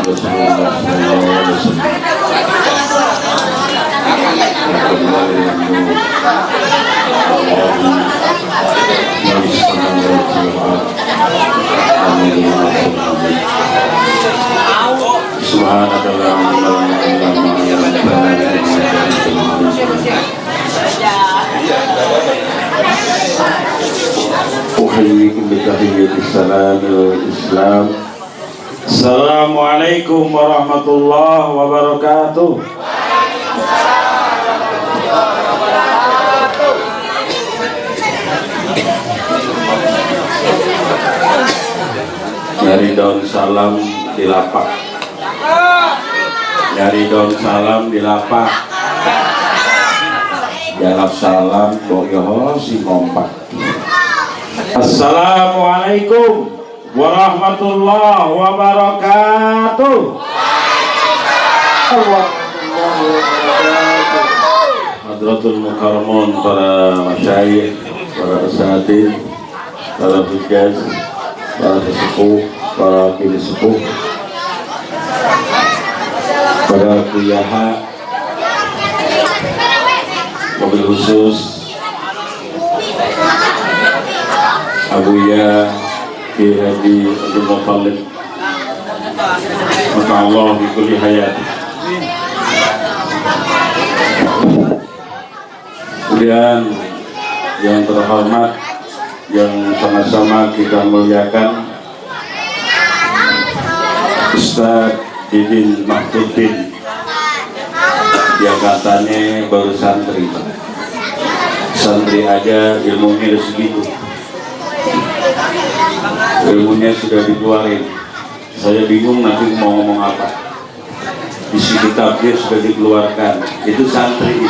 Rasulullah sallallahu alaihi wasallam. Uhayyikum bitahiyyati salam al-Islam. Assalamualaikum warahmatullahi wabarakatuh. Dari daun salam di lapak, dari daun salam di lapak, jalap salam boyoho si ngompak. Assalamualaikum warahmatullahi wabarakatuh. Hadratul Mukarramun, para masyayikh, para asatidz, para hujjaj, para sesepuh, para kini sepuh, para kuyaha, mobil khusus Abuya Ki Haji Abdul Muttalib, maka Allah di kulli hayat. Kemudian yang terhormat, yang sama-sama kita muliakan, Ustadz Didin Mahfudin, dia katanya baru santri aja ilmunya segitu, ilmunya sudah dikeluarin. Saya bingung nanti mau ngomong apa. Isi kitabnya sudah dikeluarkan. Itu santri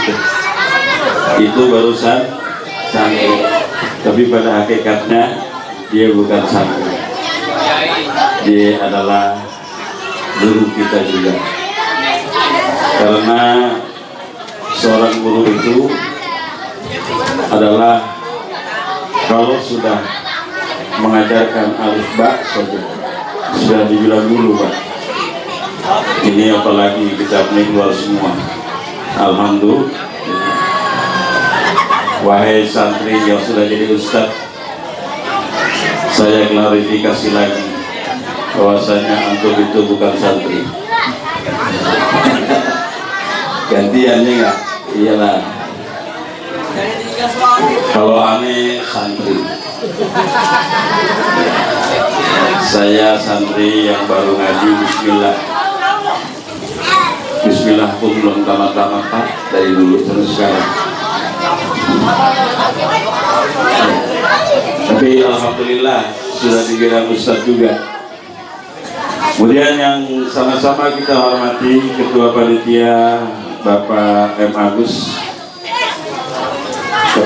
itu barusan santri, tapi pada hakikatnya dia bukan santri, dia adalah guru kita juga. Karena seorang guru itu adalah kalau sudah mengajarkan alif ba saja sudah dibilang dulu, Pak. Ini apalagi kitabnya keluar semua. Alhamdulillah. Wahai santri yang sudah jadi ustadz, saya klarifikasi lagi bahwasanya antum itu bukan santri. Gantiannya enggak? Iyalah. Kalau aneh santri, saya santri yang baru ngaji. Bismillah pun belum tamat-tamat, Pak, dari dulu terus sekarang. Tapi alhamdulillah sudah dikira ustadz juga. Kemudian yang sama-sama kita hormati Ketua Panitia Bapak M. Agus,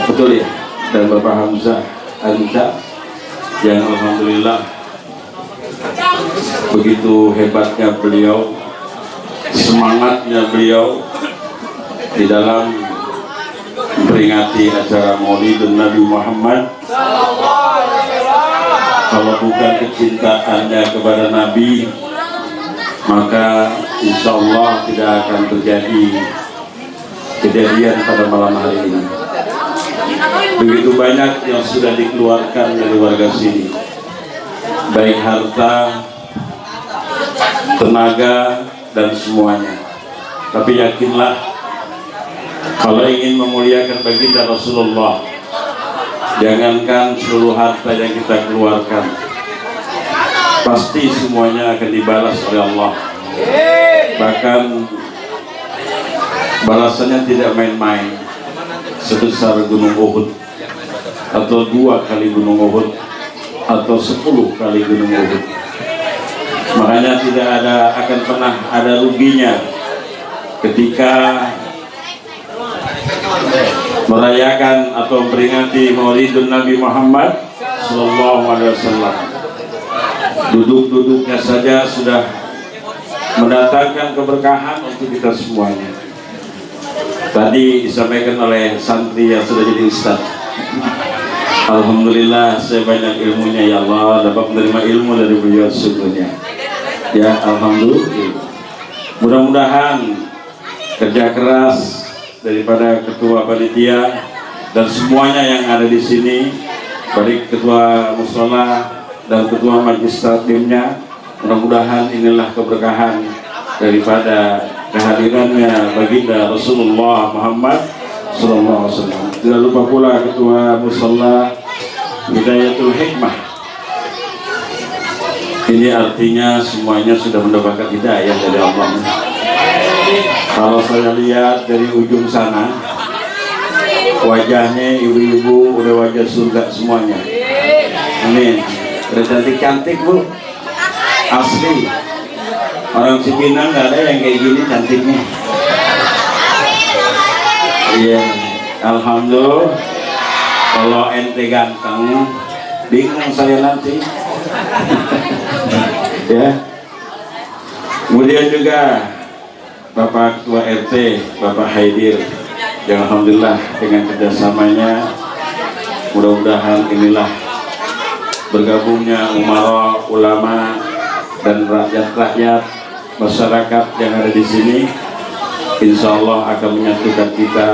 betul ya, dan Bapak Hamzah Anta, yang alhamdulillah begitu hebatnya beliau, semangatnya beliau di dalam memperingati acara Maulidun Nabi Muhammad. Kalau bukan kecintaannya kepada Nabi, maka insya Allah tidak akan terjadi kejadian pada malam hari ini. Begitu banyak yang sudah dikeluarkan dari warga sini, baik harta, tenaga, dan semuanya. Tapi yakinlah, kalau ingin memuliakan baginda Rasulullah, jangankan seluruh harta yang kita keluarkan, pasti semuanya akan dibalas oleh Allah. Bahkan balasannya tidak main-main, sebesar gunung Uhud, atau 2 kali gunung Uhud, atau 10 kali gunung Uhud. Makanya tidak akan pernah ada ruginya ketika merayakan atau memperingati Maulidun Nabi Muhammad Sallallahu Alaihi Wasallam. Duduk-duduknya saja sudah mendatangkan keberkahan untuk kita semuanya. Tadi disampaikan oleh santri yang sudah jadi ustaz. Alhamdulillah saya banyak ilmunya, ya Allah, dapat menerima ilmu dari beliau sesungguhnya. Ya, alhamdulillah. Mudah-mudahan kerja keras daripada ketua panitia dan semuanya yang ada di sini, baik ketua mushola dan ketua majelis taklimnya, mudah-mudahan inilah keberkahan daripada kehadirannya baginda Rasulullah Muhammad sallallahu alaihi wasallam. Tidak lupa pula ketua mushola Hidayatul Hikmah. Ini artinya semuanya sudah mendapatkan hidayah dari Allah. Kalau saya lihat dari ujung sana, wajahnya ibu-ibu udah wajah surga semuanya. Amin. Udah cantik-cantik bu, asli. Orang Cipinang nggak ada yang kayak gini cantiknya. Iya, alhamdulillah. Kalau ente ganteng, bingung saya nanti. Ya. Kemudian juga Bapak Ketua RT, Bapak Haidir, yang alhamdulillah dengan kerjasamanya, mudah-mudahan inilah bergabungnya umara, ulama, dan rakyat-rakyat masyarakat yang ada di sini, insya Allah akan menyatukan kita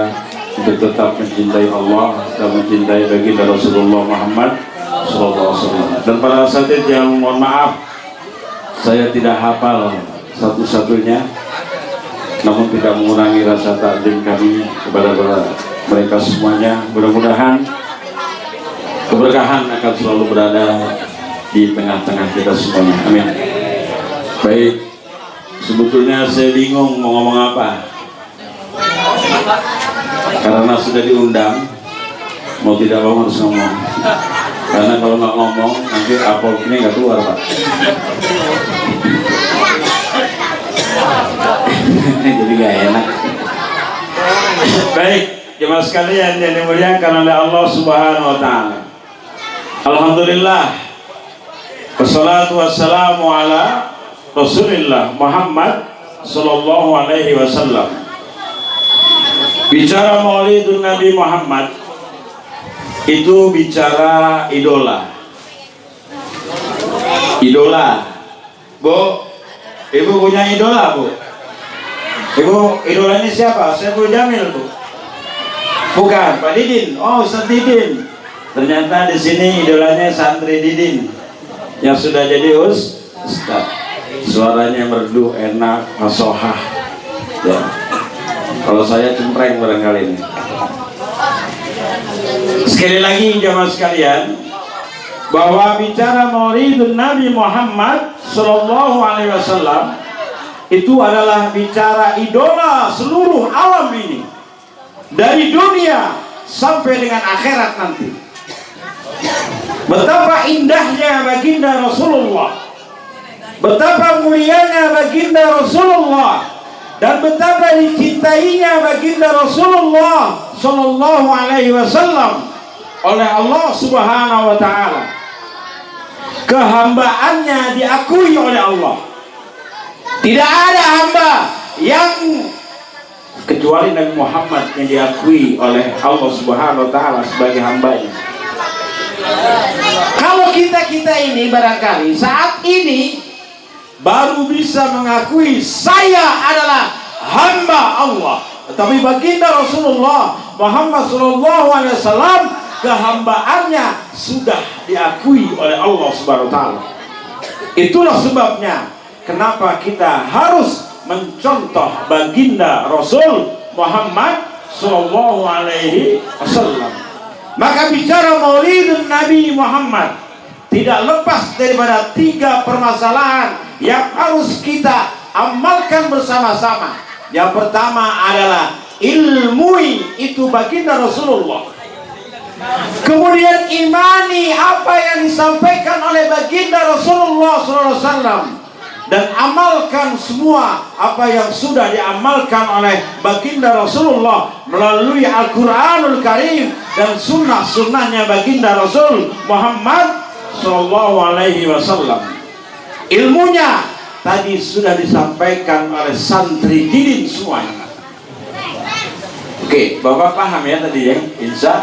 untuk tetap mencintai Allah dan mencintai baginda Rasulullah Muhammad SAW. Dan para asatidz yang mohon maaf, saya tidak hafal satu-satunya, namun tidak mengurangi rasa takdim kami kepada mereka semuanya. Mudah-mudahan keberkahan akan selalu berada di tengah-tengah kita semuanya. Amin. Baik, sebetulnya saya bingung mau ngomong apa, karena sudah diundang, mau tidak mau harus ngomong. Karena kalau nggak ngomong nanti apelnya nggak keluar Pak. Jadi nggak enak. Baik, jemaah sekalian yang dimuliakan oleh Allah Subhanahu Wa Taala. Alhamdulillah. Wassalatu wassalamu ala Rasulillah Muhammad Sallallahu Alaihi Wasallam. Bicara Maulidun Nabi Muhammad itu bicara idola. Idola. Bu, ibu punya idola bu? Ibu idolanya siapa? Saiful Jamil bu? Bukan, Pak Didin. Oh, Ustaz Didin. Ternyata di sini idolanya santri Didin yang sudah jadi Ustaz. Suaranya merdu, enak, fasohah. Ya. Kalau saya cempreng barangkali ini. Sekali lagi jamaah sekalian, bahwa bicara Maulidun Nabi Muhammad Sallallahu Alaihi Wasallam itu adalah bicara idola seluruh alam ini, dari dunia sampai dengan akhirat nanti. Betapa indahnya baginda Rasulullah, betapa mulianya baginda Rasulullah, dan betapa dicintainya baginda Rasulullah Sallallahu Alaihi Wasallam oleh Allah Subhanahu Wa Taala. Kehambaannya diakui oleh Allah. Tidak ada hamba yang kecuali Nabi Muhammad yang diakui oleh Allah Subhanahu Wa Taala sebagai hambanya. Kalau kita ini barangkali saat ini baru bisa mengakui saya adalah hamba Allah, tetapi baginda Rasulullah Muhammad SAW kehambaannya sudah diakui oleh Allah Subhanahu Wa Taala. Itulah sebabnya kenapa kita harus mencontoh baginda Rasul Muhammad Sallallahu Alaihi Wasallam. Maka bicara Maulidun Nabi Muhammad tidak lepas daripada 3 permasalahan yang harus kita amalkan bersama-sama. Yang pertama adalah ilmui itu baginda Rasulullah. Kemudian imani apa yang disampaikan oleh baginda Rasulullah SAW, dan amalkan semua apa yang sudah diamalkan oleh baginda Rasulullah melalui Al-Quranul Karim dan sunnah-sunnahnya baginda Rasul Muhammad Sallallahu Alaihi Wasallam. Ilmunya tadi sudah disampaikan oleh santri Didin semuanya. Oke, Bapak paham ya tadi ya? Insya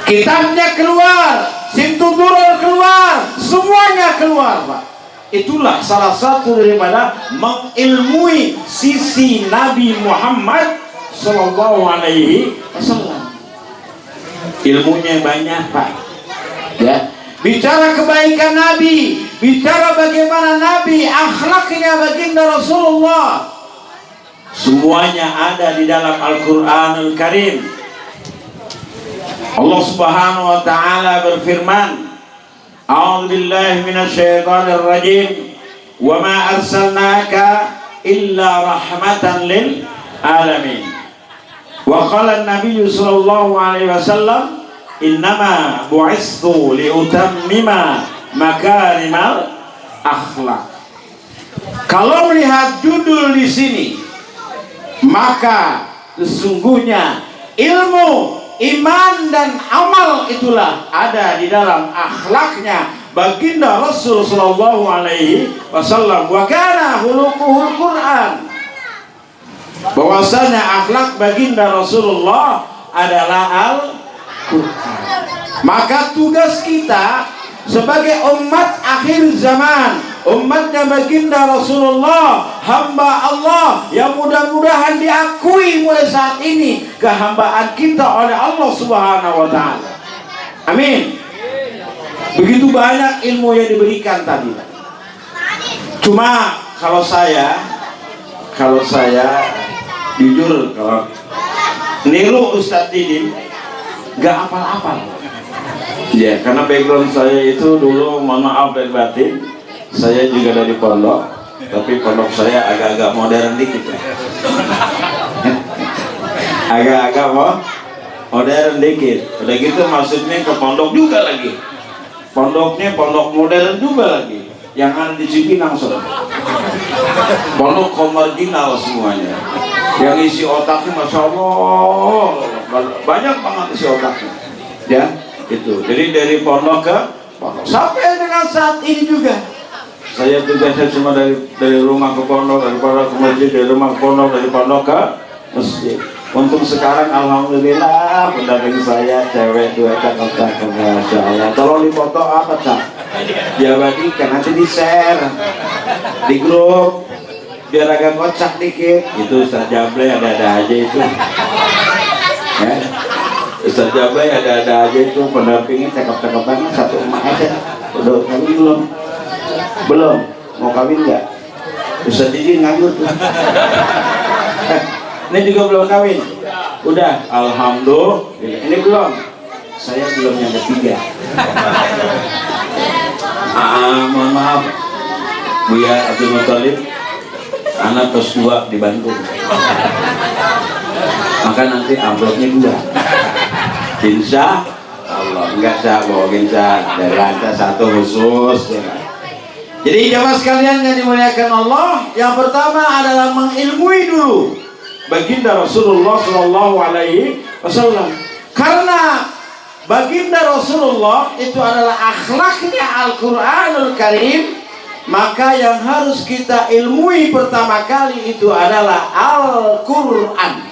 kitabnya keluar, Simtuturul keluar, semuanya keluar Pak. itulah salah satu daripada mengilmui sisi Nabi Muhammad Sallallahu Alaihi Wasallam. Ilmunya banyak Pak, ya. Bicara kebaikan Nabi, bicara bagaimana Nabi, akhlaknya baginda Rasulullah, semuanya ada di dalam Al-Quranul Karim. Allah Subhanahu wa taala berfirman, A'udzu billahi minasyaitonir rajim. Wa ma arsalnaka illa rahmatan lil alamin. Wa qala an-nabiy sallallahu alaihi wasallam, innama bu'istu liutammima makarimal akhlak. Kalau melihat judul di sini, maka sesungguhnya ilmu, iman dan amal itulah ada di dalam akhlaknya baginda Rasul sallallahu alaihi wasallam. Wa kana khuluquhul Quran. Bahwasanya akhlak baginda Rasulullah adalah Al-Quran. Maka tugas kita sebagai umat akhir zaman, umatnya baginda Rasulullah, hamba Allah yang mudah-mudahan diakui mulai saat ini kehambaan kita oleh Allah Subhanahu wa taala. Amin. Begitu banyak ilmu yang diberikan tadi. Cuma kalau saya jujur, kalau niru Ustadz Didin gak apal-apal. Ya, karena background saya itu dulu, mohon maaf dari batin, saya juga dari pondok, tapi pondok saya agak-agak modern dikit ya. Agak-agak modern dikit. Udah gitu maksudnya ke pondok juga lagi. Pondoknya pondok modern juga lagi, yang ada di Cipinang soalnya. Pondok marginal semuanya. Yang isi otaknya Masya Allah banyak banget isi otaknya, ya itu. Jadi dari pondok ke pondok sampai dengan saat ini juga saya tugasnya cuma dari rumah ke pondok, dari pondok ke masjid, dari rumah ke pondok, dari pondok ke masjid. Untuk sekarang alhamdulillah pendamping saya cewek 2 otak, Masya Allah. Tolong dipoto apa Cak? Jawadikan, nanti di share di grup biar agak kocak dikit. Itu Ustaz Jablay ada-ada aja itu, ya. Ustaz Jablay ada-ada aja itu, pendampingnya cakep-cakep banget. Satu emak aja. Udah kawin belum mau kawin nggak? Ustaz Didi nganggur tuh. Ini juga belum kawin. Udah, alhamdulillah. Ini belum, saya belum yang ketiga. Mohon maaf Buya Abdul Muthalib, anak terus 2 di Bandung. Maka nanti amplopnya 2. Insya Allah, enggak saya bawain dari lantai 1 khusus, ya. Jadi jamaah sekalian yang dimuliakan Allah, yang pertama adalah mengilmui dulu baginda Rasulullah Sallallahu Alaihi Wasallam. Karena baginda Rasulullah itu adalah akhlaknya Al-Quranul Karim, maka yang harus kita ilmui pertama kali itu adalah Al-Quran.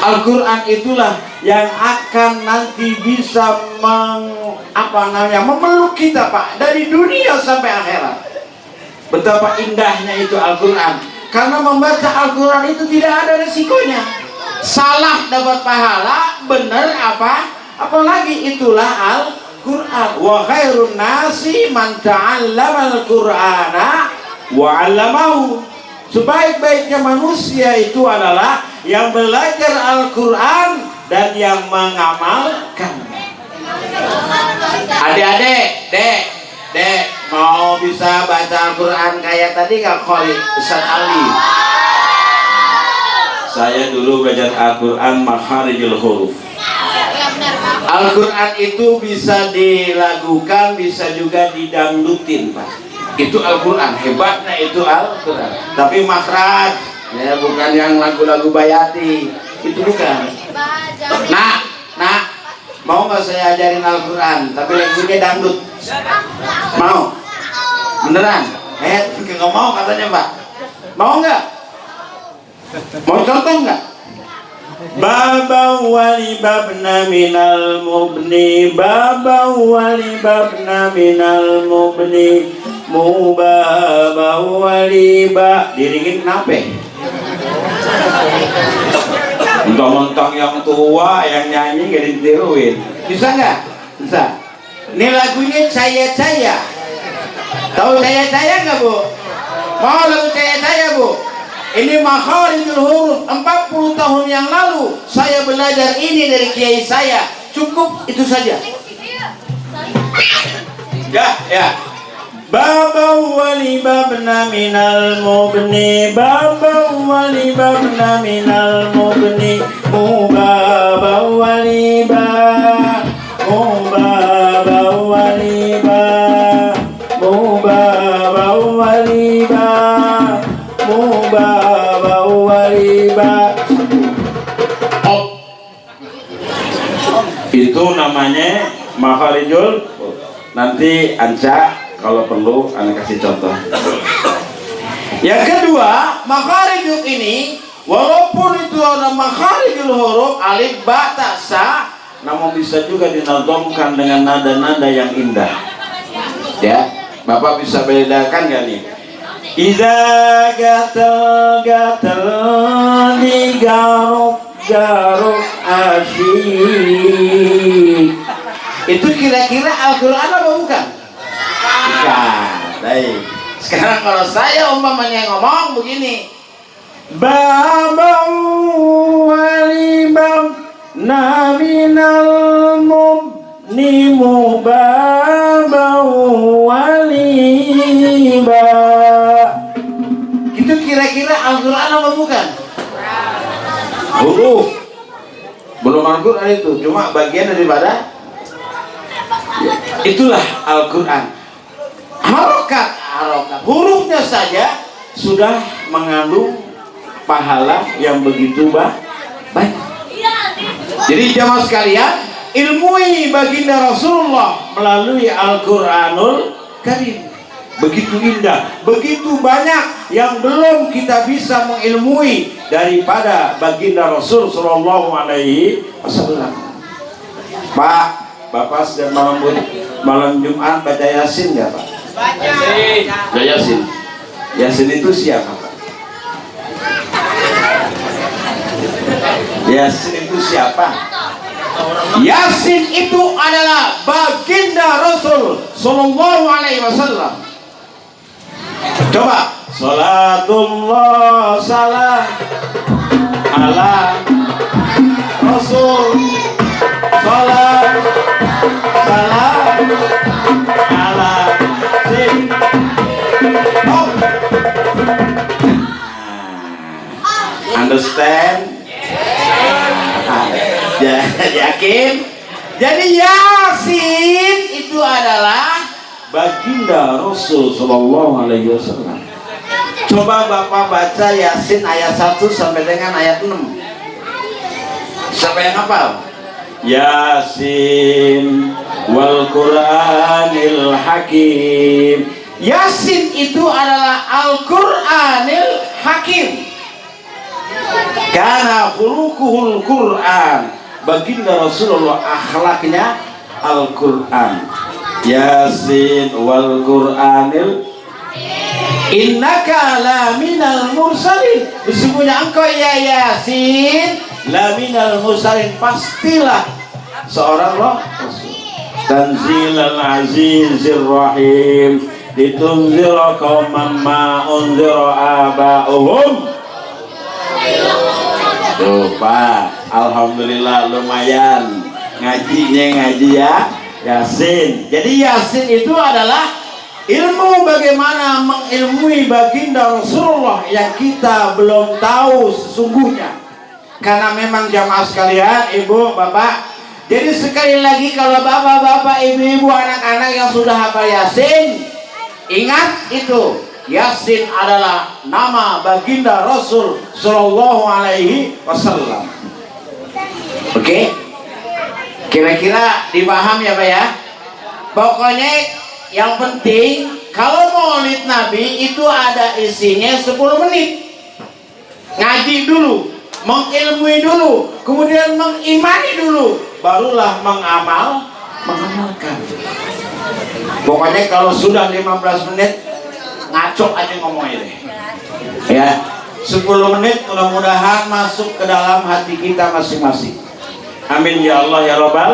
Al-Quran itulah yang akan nanti bisa memeluk kita Pak, dari dunia sampai akhirat. Betapa indahnya itu Al-Quran. Karena membaca Al-Quran itu tidak ada resikonya. Salah dapat pahala, benar apalagi itulah Al-Quran. Wa khairun nasi man ta'allama al-Qur'ana wa 'allamahu. Sebaik-baiknya manusia itu adalah yang belajar Al-Quran dan yang mengamalkan. Adik-adik, dek, mau bisa baca Al-Quran kayak tadi gak Khalid Ustaz Ali? Saya dulu belajar Al-Quran makharijul huruf. Al-Quran itu bisa dilagukan, bisa juga didangdutin Pak. Itu Al-Quran, hebatnya itu Al-Quran. Tapi makhraj, ya, bukan yang lagu-lagu Bayati, itu bukan. Nah, mau nggak saya ajarin Al-Quran, tapi lagunya dangdut? Mau? Beneran? Nggak mau katanya Pak. Mau nggak? Mau contoh nggak? Baba wali babna minal mubni, baba wali babna minal mubni, Mubaba waliba. Diringin kenapa? Mentang-mentang yang tua yang nyanyi gak ditiruin. Bisa nggak? Bisa. Ini lagunya Caya-Caya. Tahu Caya-Caya nggak, Bu? Mau lagu Caya-Caya, Bu? Ini makharijul huruf. 40 tahun yang lalu saya belajar ini dari kiai saya. Cukup itu saja. Ya. Baba wali babna minal mubni, baba wali babna minal mubni, mubaba wali ba, mubaba wali ba, mubaba wali ba, mubaba wali ba. Itu namanya makharijul. Nanti Anca kalau perlu Anda kasih contoh. Yang kedua, makharijul ini walaupun itu ada makharijul huruf alif ba ta sa, namun bisa juga dinazamkan dengan nada-nada yang indah. Ya, Bapak bisa bedakan gak nih? Iza gatal digaruk asyik. Itu kira-kira Al-Quran apa bukan? Bukan. Baik. Sekarang kalau saya umpamanya ngomong begini, babau walibam naminal mubnimu babau waliba. Itu kira-kira Al-Quran apa bukan? Huruf. Belum Al-Quran itu, cuma bagian daripada. Itulah Al-Quran. Harokat hurufnya saja sudah mengandung pahala yang begitu banyak. Jadi jamaah sekalian, ilmui baginda Rasulullah melalui Al-Quranul Karim. Begitu indah, begitu banyak yang belum kita bisa mengilmui daripada baginda Rasul Sallallahu Alaihi Wasallam. Pak, Bapak sedang malam Jumat baca Yasin nggak, Pak? Baca Yasin. Yasin itu siapa, Pak? Yasin itu siapa? Yasin itu adalah baginda Rasul Sallallahu Alaihi Wasallam. Coba, salatullah salam ala Rasul, salam salam ala understand? Yakin? Jadi Yasin itu adalah baginda Rasul Sallallahu Alaihi Wasallam. Coba Bapak baca Yasin ayat 1 sampai dengan ayat 6. Siapa yang hafal? Yasin wal Qur'anil Hakim. Yasin itu adalah Al-Qur'anil Hakim. Karena khuluquhul Qur'an. Baginda Rasulullah akhlaknya Al-Qur'an. Yasin wal Qur'anil, innaka laminal mursalin. Sesungguhnya engkau ya Yasin laminal mursalin, pastilah seorang rasul. Tanzilal azizir rahim, litunzira qauman ma unzira aba'uhum. Tuh Pak, alhamdulillah lumayan ngaji ya Yasin. Jadi Yasin itu adalah ilmu bagaimana mengilmui baginda Rasulullah yang kita belum tahu sesungguhnya. Karena memang jamaah sekalian, ibu, bapak, jadi sekali lagi kalau bapak-bapak, ibu-ibu, anak-anak yang sudah hafal Yasin, ingat itu, Yasin adalah nama baginda Rasul Sallallahu Alaihi Wasallam. Oke? Kira-kira dipaham ya Pak ya? Pokoknya yang penting kalau maulid Nabi itu ada isinya 10 menit. Ngaji dulu, mengilmui dulu, kemudian mengimani dulu, barulah mengamalkan. Pokoknya kalau sudah 15 menit ngaco aja ngomongnya deh. Ya, 10 menit mudah-mudahan masuk ke dalam hati kita masing-masing. Amin ya Allah ya Rabbal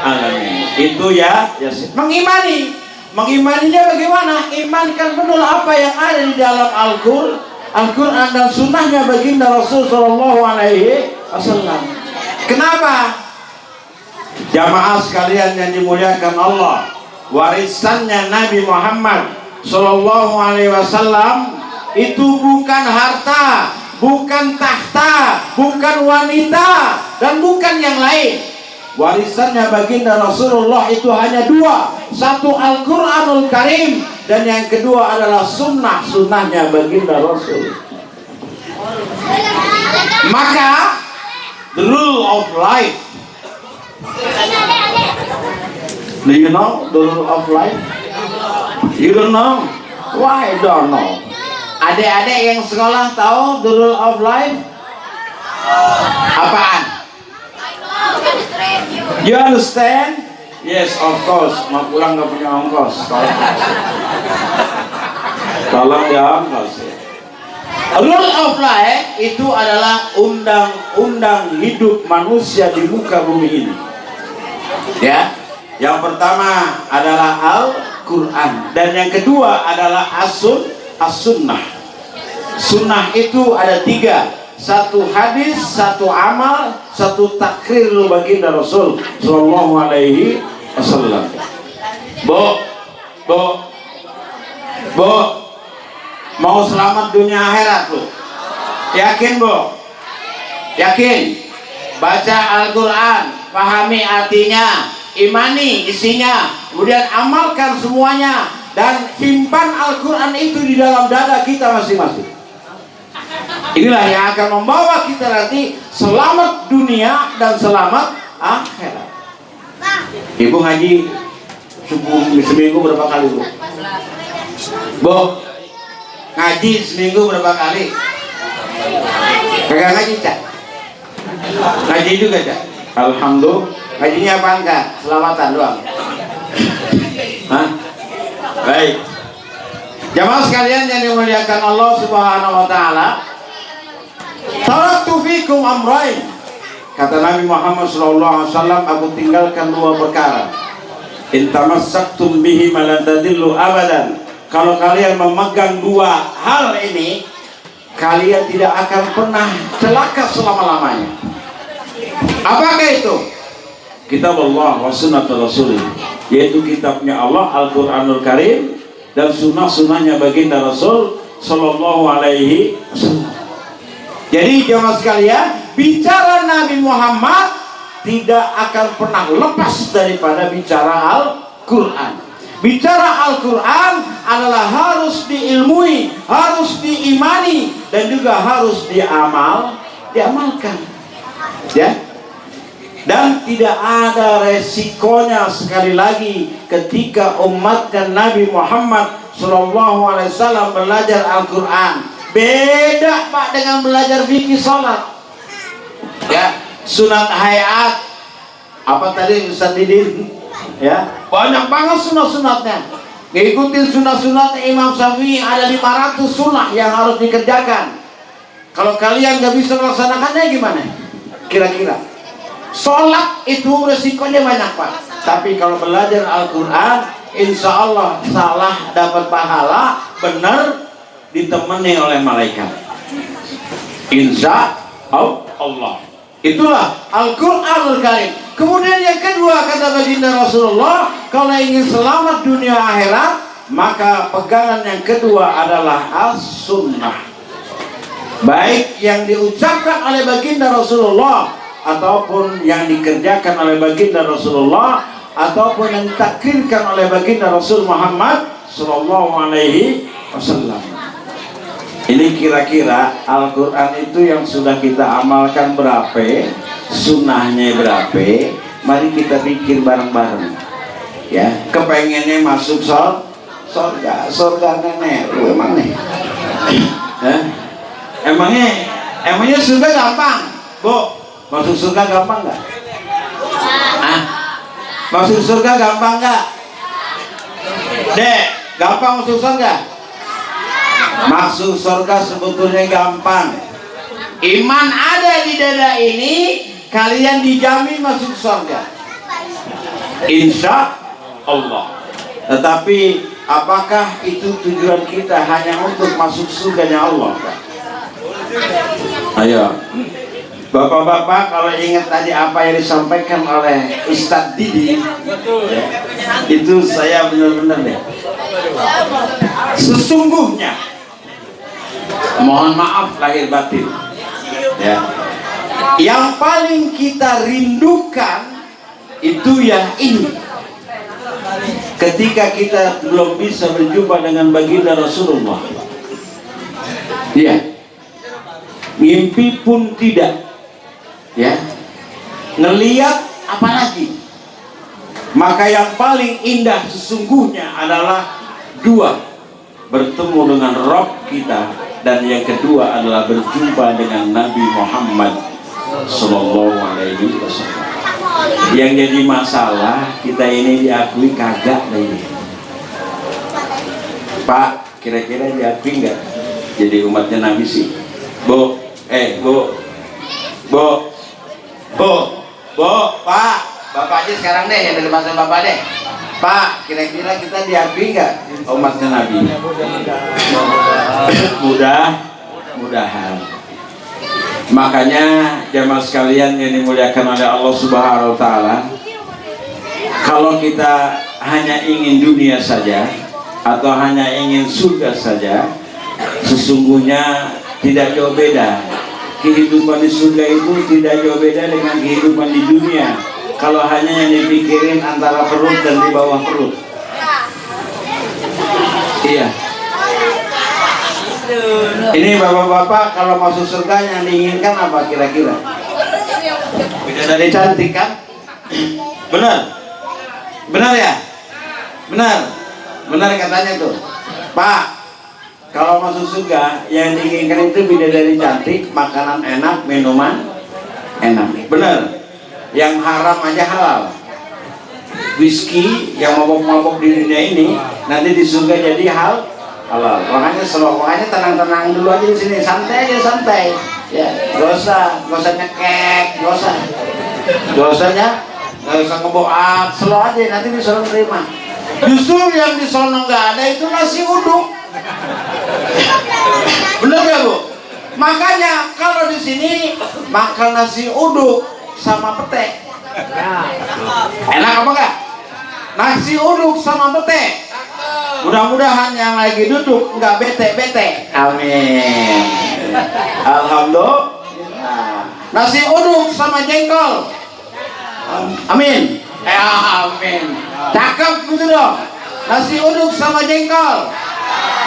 alamin. Itu ya, mengimani. Mengimaninya bagaimana? Imankan benar apa yang ada di dalam Al-Quran dan sunnahnya baginda Rasul Shallallahu Alaihi Wasallam. Kenapa? Jamaah sekalian yang dimuliakan Allah, warisannya Nabi Muhammad Shallallahu Alaihi Wasallam itu bukan harta, bukan tahta, bukan wanita, dan bukan yang lain. Warisannya baginda Rasulullah itu hanya dua, satu Al-Quranul Karim, dan yang kedua adalah sunnahnya baginda Rasul. Maka the rule of life, do you know the rule of life? You don't know? Why don't know? Adik-adik yang sekolah tahu the rule of life? Apaan? You understand? Yes, of course. Mau pulang nggak punya ongkos. Tolong ya ongkos. Rule of life itu adalah undang-undang hidup manusia di muka bumi ini. Ya, yang pertama adalah Al-Quran, dan yang kedua adalah As-Sunnah. Sunnah itu ada 3, satu hadis, satu amal, satu takrir baginda Rasul Sallallahu Alaihi Wasallam. Bu, mau selamat dunia akhirat lu? Yakin bu? Yakin? Baca Al-Quran, pahami artinya, imani isinya, kemudian amalkan semuanya, dan simpan Al-Quran itu di dalam dada kita masing-masing. Inilah yang akan membawa kita nanti selamat dunia dan selamat akhirat. Ibu ngaji seminggu berapa kali bu? Bu, ngaji seminggu berapa kali? Kagak ngaji cak? Ngaji juga cak? Alhamdulillah. Ngajinya apa enggak? Selamatan doang. Hah? Baik. Jamaah sekalian yang dimuliakan Allah Subhanahu wa taala, taraktu fikum amrayn. Kata Nabi Muhammad sallallahu alaihi wasallam, aku tinggalkan 2 perkara. In tamassaktum bihi lan tadillu abadan. Kalau kalian memegang 2 hal ini, kalian tidak akan pernah celaka selama-lamanya. Apakah itu? Kitab Allah wa sunnah Rasul, yaitu kitabnya Allah Al-Quranul Karim dan sunnah-sunnahnya baginda Rasul Sallallahu Alaihi Wasallam. Jadi jemaah sekalian, bicara Nabi Muhammad tidak akan pernah lepas daripada bicara Al-Quran. Bicara Al-Quran adalah harus diilmui, harus diimani, dan juga harus diamalkan. Ya. Dan tidak ada resikonya sekali lagi ketika umat dan Nabi Muhammad SAW belajar Al-Quran. Beda Pak dengan belajar fikih sholat. Ya, sunat hayat. Apa tadi Ustaz Didin? Ya, banyak banget sunat-sunatnya. Ngikutin sunat-sunat Imam Syafi'i ada 500 sunnah yang harus dikerjakan. Kalau kalian nggak bisa melaksanakannya gimana? Kira-kira? Sholat itu resikonya banyak Pak. Tapi kalau belajar Al-Quran, insya Allah salah dapat pahala, benar ditemani oleh malaikat. Insya Allah. Itulah Al-Quranul Karim. Kemudian yang kedua kata baginda Rasulullah, kalau ingin selamat dunia akhirat, maka pegangan yang kedua adalah As-Sunnah. Baik yang diucapkan oleh baginda Rasulullah ataupun yang dikerjakan oleh baginda Rasulullah, ataupun yang ditakrirkan oleh baginda Rasul Muhammad Sallallahu Alaihi Wasallam. Ini kira-kira Al-Quran itu yang sudah kita amalkan berapa, sunnahnya berapa. Mari kita pikir bareng-bareng. Ya, kepengennya masuk surga nenek, lu emang nih. Emangnya surga gampang, Bu? Masuk surga gampang nggak? Masuk surga gampang nggak? Dek, gampang masuk surga? Masuk surga sebetulnya gampang. Iman ada di dada ini, kalian dijamin masuk surga, insya Allah. Tetapi apakah itu tujuan kita hanya untuk masuk surganya Allah? Ayo bapak-bapak, kalau ingat tadi apa yang disampaikan oleh Ustadz Didi, ya, itu saya benar-benar deh, sesungguhnya, mohon maaf lahir batin, ya, yang paling kita rindukan itu yang ini. Ketika kita belum bisa berjumpa dengan baginda Rasulullah, ya, mimpi pun tidak, ya, ngeliat apalagi. Maka yang paling indah sesungguhnya adalah dua, bertemu dengan Rabb kita, dan yang kedua adalah berjumpa dengan Nabi Muhammad Sallallahu Alaihi Wasallam. Yang jadi masalah kita ini diakui kagak lagi. Pak, kira-kira diakui nggak jadi umatnya Nabi sih? Bu, Pak, bapak aja sekarang deh, yang dari masa bapak deh. Pak, kira-kira kita diakui nggak umatnya Nabi? Mudah-mudahan. Makanya jamaah sekalian yang dimuliakan oleh Allah Subhanahu wa Ta'ala, kalau kita hanya ingin dunia saja atau hanya ingin surga saja, sesungguhnya tidak jauh beda. Kehidupan di surga itu tidak jauh beda dengan kehidupan di dunia. Kalau hanya yang dipikirin antara perut dan di bawah perut. Iya. Ini bapak-bapak kalau masuk surga yang diinginkan apa kira-kira? Bidadari cantik kan? Benar ya? Benar katanya tuh. Pak, kalau masuk surga yang diinginkan itu bidadari cantik, makanan enak, minuman enak. Benar. Yang haram aja halal. Whisky yang mabok-mabok di dunia ini nanti di surga jadi halal. Makanya tenang-tenang dulu aja di sini, santai aja, santai. Ya, gak usah nyekek, gak usah ngeboat, slow aja, nanti disuruh terima. Justru yang di sono nggak ada itu nasi uduk. Bener gak Bu? Makanya kalau di sini makan nasi uduk sama pete, enak apa enggak? Nasi uduk sama pete. Mudah-mudahan yang lagi duduk nggak bete-bete. Amin. Alhamdulillah. Nasi uduk sama jengkol. Amin. Amin. Cakep gitu dong. Nasi uduk sama jengkol.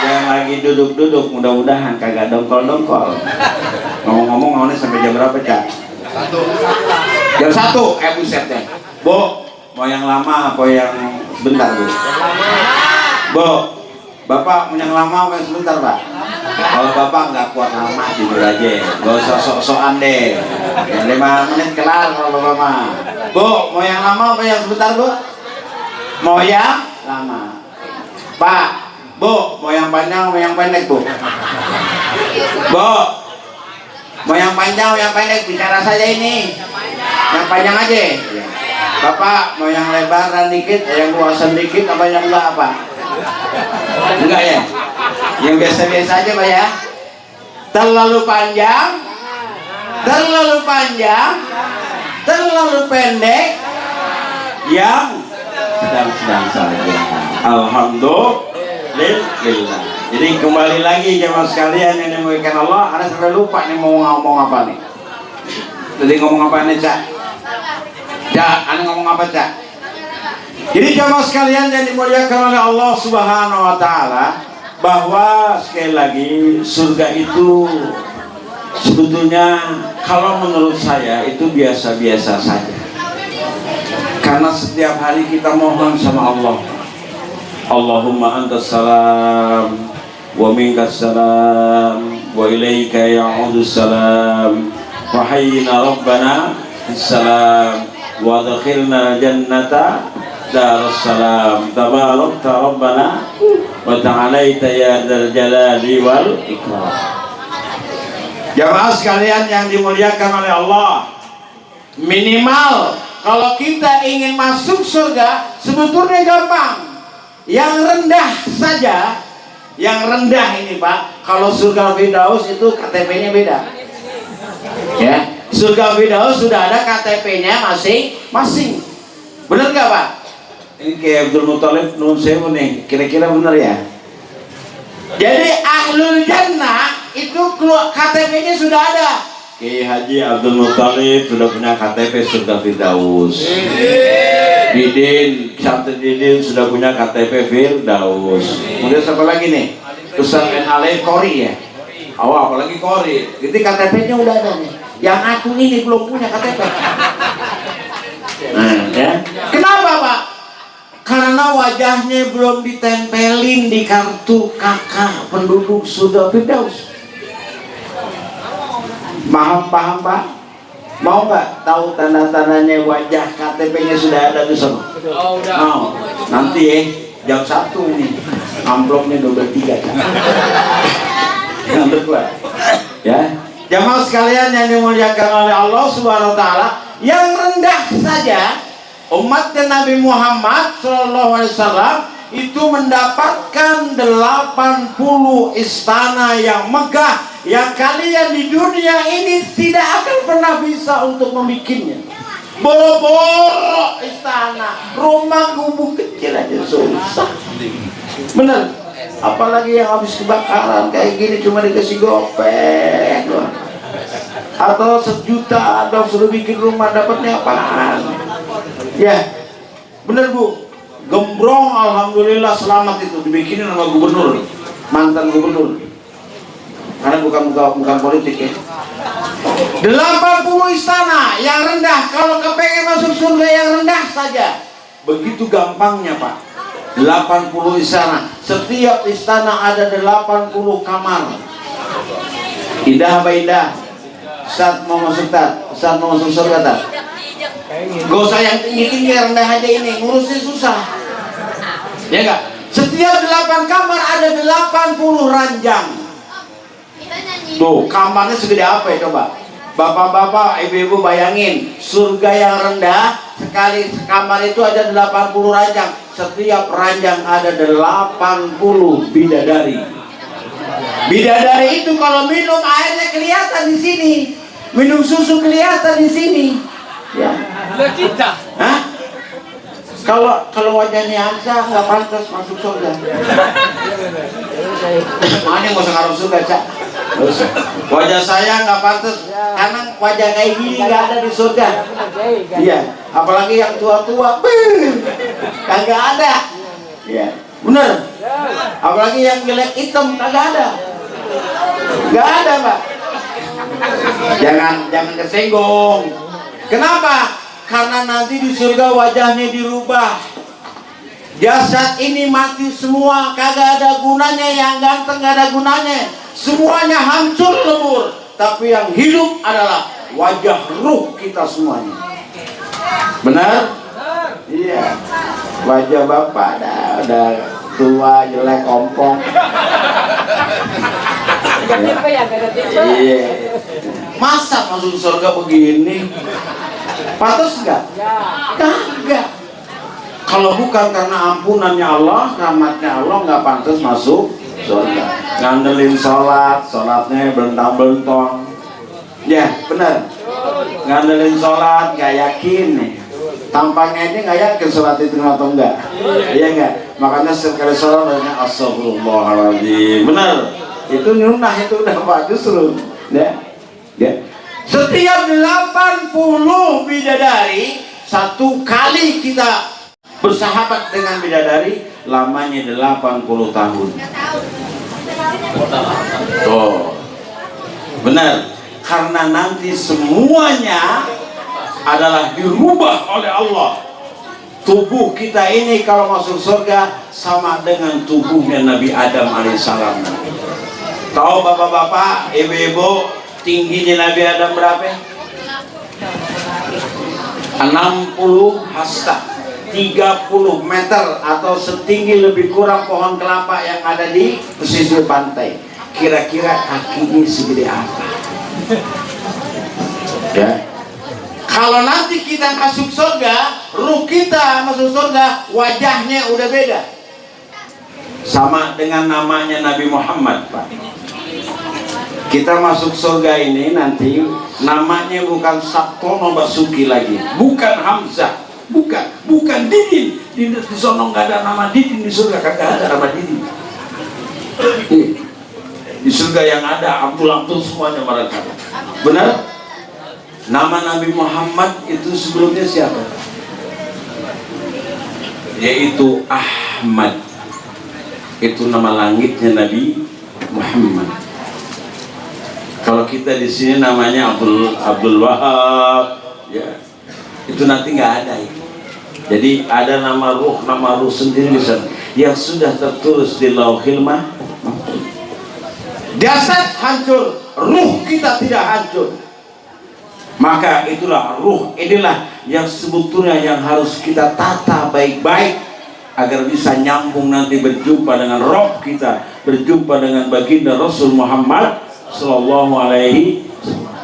Yang lagi duduk-duduk mudah-mudahan kagak dongkol-dongkol. Ngomong-ngomong maunya sampai jam berapa, Cak? Jam 1. Buset deh. Bu, mau yang lama apa yang sebentar, Bu? Bu, Bapak mau yang lama apa yang sebentar, Pak? Kalau Bapak nggak kuat lama, tidur aja. Gak usah sok-sokan deh. Yang 5 menit kelar kalau Bapak mah. Bu, mau yang lama apa yang sebentar, Bu? Mau yang lama. Pak, Bu, mau yang panjang mau yang pendek, Bu? Bu, mau yang panjang mau yang pendek, bicara saja ini. Yang panjang aja. Bapak mau yang lebaran dikit, yang luasan dikit, apa yang enggak apa? Enggak ya? Yang biasa-biasa aja Pak ya? Terlalu panjang, terlalu pendek, yang sedang-sedang saja. Alhamdulillah. Jadi kembali lagi jemaah sekalian yang dimuliakan Allah, Anda sudah lupa nih mau ngomong apa nih? Tadi ngomong apa nih, Cak? Anda ngomong apa, Cak? Jadi jemaah sekalian yang dimuliakan oleh Allah Subhanahu wa Ta'ala, bahwa sekali lagi surga itu sebetulnya kalau menurut saya itu biasa-biasa saja. Karena setiap hari kita mohon sama Allah, Allahumma antas salam wa minkas salam wa ilaika ya'udus salam wa hayyina rabbana salam wa adkhilna jannata Darussalam. Tabarakta Rabbana wa ta'alaita ya dzal jalali wal ikram. Jamaah sekalian yang dimuliakan oleh Allah, minimal kalau kita ingin masuk surga sebetulnya gampang. Yang rendah saja, yang rendah ini Pak, kalau surga Firdaus itu KTP-nya beda. Ya, surga Firdaus sudah ada KTP-nya masing-masing. Benar nggak Pak? Ini kayak Abdul Muthalib nun sewu nih, kira-kira benar ya? Jadi ahlul jannah itu KTP-nya sudah ada. Kiai Haji Abdul Muthalib sudah punya KTP surga Firdaus. Didin, Syamsuddin sudah punya KTP Firdaus. Kemudian siapa lagi nih? Ustaz Ale Kori ya? Oh, apalagi Kori. Jadi KTP-nya udah ada nih. Yang aku ini belum punya KTP. Nah, ya. Kenapa Pak? Karena wajahnya belum ditempelin di kartu kakak penduduk surga Firdaus. Paham Pak? Mau nggak tahu tanda-tandanya wajah KTP-nya sudah ada di sana? Mau? Nanti ya jam 1 nih amplopnya 23 kan? Ngantuk lah. Ya, jamaah sekalian yang dimuliakan oleh Allah Subhanahu Wa Taala, yang rendah saja umatnya Nabi Muhammad SAW itu mendapatkan 80 istana yang megah yang kalian di dunia ini tidak akan pernah bisa untuk membikinnya. Boro-boro istana, rumah gubuk kecil aja susah. Bener? Apalagi yang habis kebakaran kayak gini cuma dikasih gopek doang. Atau 1 juta dong suruh bikin rumah, dapatnya apaan? Ya, bener Bu. Gembrong alhamdulillah selamat itu dibikinin sama gubernur, mantan gubernur. Karena bukan politik ya. 80 istana yang rendah, kalau kepengen masuk surga yang rendah saja. Begitu gampangnya Pak. 80 istana, setiap istana ada 80 kamar. Indah apa indah? Saat mau masuk surga tak? Gak usah yang tinggi-tinggi, rendah aja ini, ngurusnya susah. Ya enggak? Setiap 8 kamar ada 80 ranjang. Tuh, kamarnya segede apa ya coba? Bapak-bapak, ibu-ibu bayangin, surga yang rendah, sekali kamar itu ada 80 ranjang. Setiap ranjang ada 80 bidadari. Bidadari itu kalau minum airnya kelihatan di sini. Minum susu kelihatan di sini. Ya. Kita. Hah? Kalau wajahnya Hamzah nggak pantas masuk surga. Mana yang mau sekarang surga Cak? Wajah saya nggak pantas karena wajah kayak gini nggak ada di surga. Iya, apalagi yang tua-tua, kagak ada. Iya, bener. Apalagi yang jelek hitam kagak ada. Nggak ada Pak. Jangan kesenggung. Kenapa? Karena nanti di surga wajahnya dirubah. Jasad ini mati semua, kagak ada gunanya. Yang ganteng gak ada gunanya. Semuanya hancur lebur. Tapi yang hidup adalah wajah ruh kita semuanya. Benar? Iya. Wajah bapak udah tua, jelek, ompong. Iya. Masa masuk surga begini? Pantas enggak? Kagak. Kalau bukan karena ampunannya Allah, rahmatnya Allah, nggak pantas masuk surga. Ngandelin sholatnya bentang-bentong. Ya, benar. Ngandelin sholat, nggak yakin nih. Tampangnya ini nggak yakin sholat itu atau enggak. Iya enggak? Makanya sekali sholat banyak astagfirullahaladzim. Benar. Itu nyunah itu udah Pak justru. Ya. Ya. Setiap 80 bidadari, satu kali kita bersahabat dengan bidadari, lamanya 80 tahun. Tuh. Benar. Karena nanti semuanya adalah dirubah oleh Allah. Tubuh kita ini kalau masuk surga sama dengan tubuhnya Nabi Adam alaihissalam. Tahu bapak-bapak, ibu-ibu, tingginya Nabi Adam berapa? 60 hasta. 30 meter atau setinggi lebih kurang pohon kelapa yang ada di pesisir pantai. Kira-kira kakinya segede apa? Ya. Kalau nanti kita masuk surga, ruh kita masuk surga, wajahnya udah beda. Sama dengan namanya Nabi Muhammad, Pak. Kita masuk surga ini nanti namanya bukan Sabtono Basuki lagi, bukan Hamzah, bukan Didin. Di sono nggak ada nama Didin, di surga kagak ada nama Didin. Di surga yang ada Abdul semuanya mereka. Benar? Nama Nabi Muhammad itu sebelumnya siapa? Yaitu Ahmad. Itu nama langitnya Nabi Muhammad. Kalau kita di sini namanya Abdul Wahab, ya, itu nanti nggak ada ya. Jadi ada nama ruh sendiri di sana yang sudah tertulis di Lauhil Mahfuz. Jasad hancur, ruh kita tidak hancur. Maka itulah ruh, inilah yang sebetulnya yang harus kita tata baik-baik agar bisa nyambung nanti berjumpa dengan Rob kita, berjumpa dengan baginda Rasul Muhammad Sallallahu Alaihi Wasallam.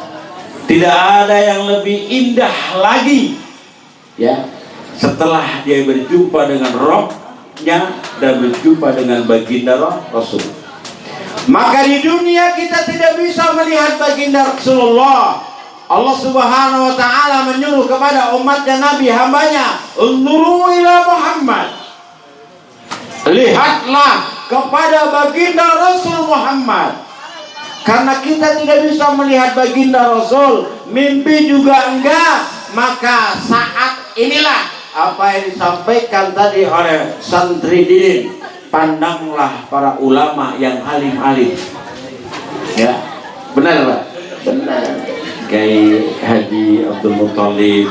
Tidak ada yang lebih indah lagi, ya, setelah dia berjumpa dengan Robnya dan berjumpa dengan baginda Rasul. Maka di dunia kita tidak bisa melihat baginda Rasulullah. Allah Subhanahu wa ta'ala menyuruh kepada umatnya Nabi hambanya, unzuru ila Muhammad, lihatlah kepada baginda Rasul Muhammad. Karena kita tidak bisa melihat baginda Rasul, mimpi juga enggak, maka saat inilah apa yang disampaikan tadi oleh Santri Didin, pandanglah para ulama yang alim-alim. Ya, benar Pak? Benar. Kiai Haji Abdul Muthalib,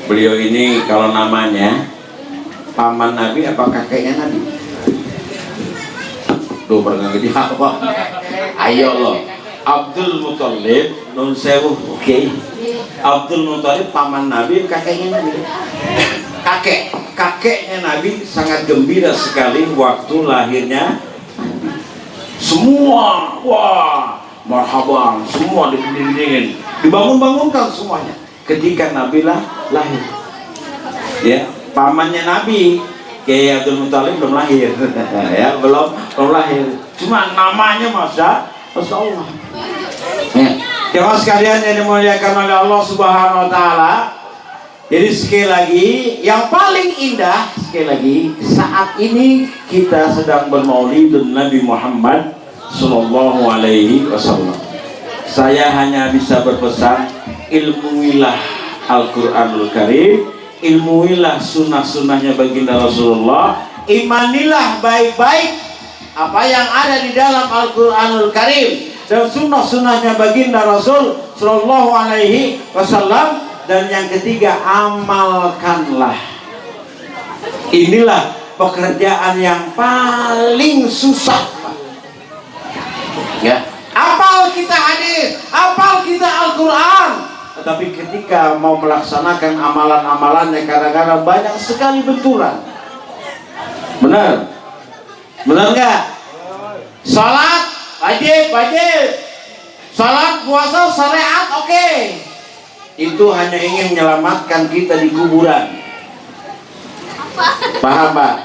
beliau ini kalau namanya paman Nabi apa kakeknya Nabi? Duh, pernah gede apa? Ayo loh, Abdul Muthalib nun sewu, oke. Abdul Muthalib paman Nabi, kakeknya Nabi. Kakeknya Nabi sangat gembira sekali waktu lahirnya. Semua, wah, marhaban, semua didingin, dibangun-bangunkan semuanya ketika Nabi lahir. Ya, pamannya Nabi, Kiai Abdul Muthalib belum lahir, ya, belum lahir. Cuma namanya Masya Allah. Ya, jemaah sekalian yang dimuliakan oleh Allah Subhanahu Wa Taala. Jadi sekali lagi, yang paling indah sekali lagi saat ini kita sedang bermaulid Nabi Muhammad Sallallahu Alaihi Wasallam. Saya hanya bisa berpesan, ilmuilah Al-Quranul Karim, ilmuilah sunnah-sunnahnya baginda Rasulullah, imanilah baik-baik apa yang ada di dalam Al-Quranul Karim dan sunnah-sunnahnya baginda Rasul Sallallahu Alaihi Wasallam. Dan yang ketiga, amalkanlah. Inilah pekerjaan yang paling susah. Ya, apal kita hadis, apal kita Al-Quran, tetapi ketika mau melaksanakan amalan-amalannya kadang-kadang banyak sekali benturan. Benar? Benar nggak? Salat wajib. Salat puasa syariat oke. Itu hanya ingin menyelamatkan kita di kuburan. Paham Pak?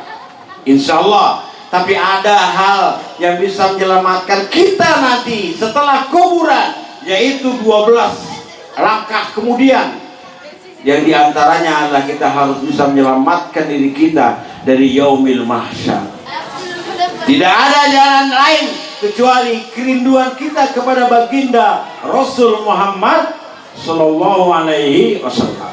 Insya Allah. Tapi ada hal yang bisa menyelamatkan kita nanti setelah kuburan, yaitu 12 langkah kemudian. Yang diantaranya adalah kita harus bisa menyelamatkan diri kita dari yaumil mahsyar. Tidak ada jalan lain kecuali kerinduan kita kepada baginda Rasul Muhammad Sallallahu Alaihi Wasallam.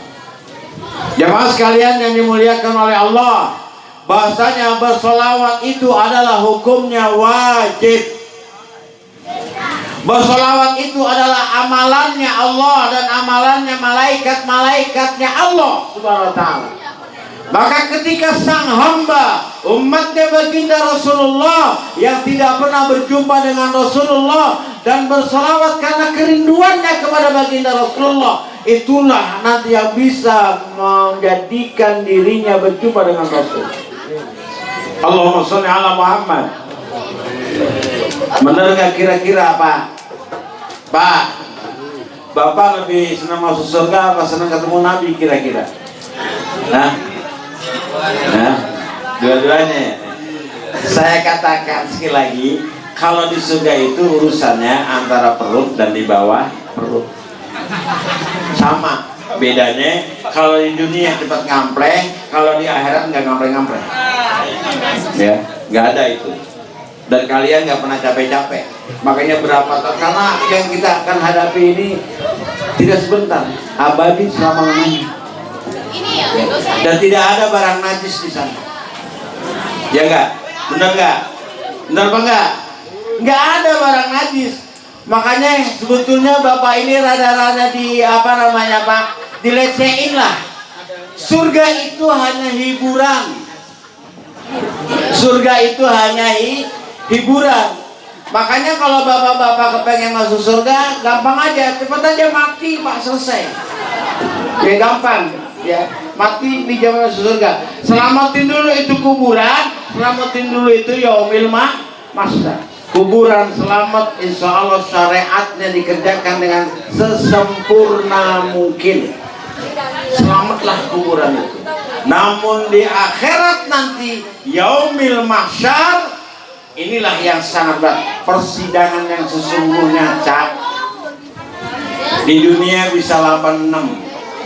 Jemaah sekalian yang dimuliakan oleh Allah, bahasanya bersolawat itu adalah hukumnya wajib. Bersolawat itu adalah amalannya Allah dan amalannya malaikat-malaikatnya Allah Subhanahu Wa Taala. Maka ketika sang hamba umatnya baginda Rasulullah yang tidak pernah berjumpa dengan Rasulullah dan bersolawat karena kerinduannya kepada baginda Rasulullah itulah nanti yang bisa menjadikan dirinya berjumpa dengan Rasul. Allahumma sholli ala Muhammad. Benar nggak kira-kira Pak? Pak, Bapak lebih senang masuk surga apa senang ketemu Nabi kira-kira? Nah, dua-duanya. Saya katakan sekali lagi, kalau di surga itu urusannya antara perut dan di bawah perut sama. Bedanya kalau di dunia cepat ngampleng, kalau di akhirat nggak ngampleng-ngampleng. Ya, nggak ada itu. Dan kalian nggak pernah capek-capek. Makanya berapa tahun, karena yang kita akan hadapi ini tidak sebentar, abadi selama-lamanya. Dan tidak ada barang najis di sana. Ya enggak? Benar enggak? Benar apa enggak? Enggak ada barang najis. Makanya sebetulnya Bapak ini rada-rada di apa namanya Pak? Dilecehin lah. Surga itu hanya hiburan. Surga itu hanya hiburan. Makanya kalau bapak-bapak kepengen masuk surga, gampang aja, cepat aja mati Pak, selesai. Ya gampang, ya mati di zaman masuk surga. Selamatin dulu itu kuburan, selamatin dulu itu yaumil mahsyar. Kuburan selamat, insya Allah syariatnya dikerjakan dengan sesempurna mungkin. Selamatlah kuburan itu. Namun di akhirat nanti yaumil mahsyar, inilah yang sangat berat, persidangan yang sesungguhnya Cak. Di dunia bisa 86,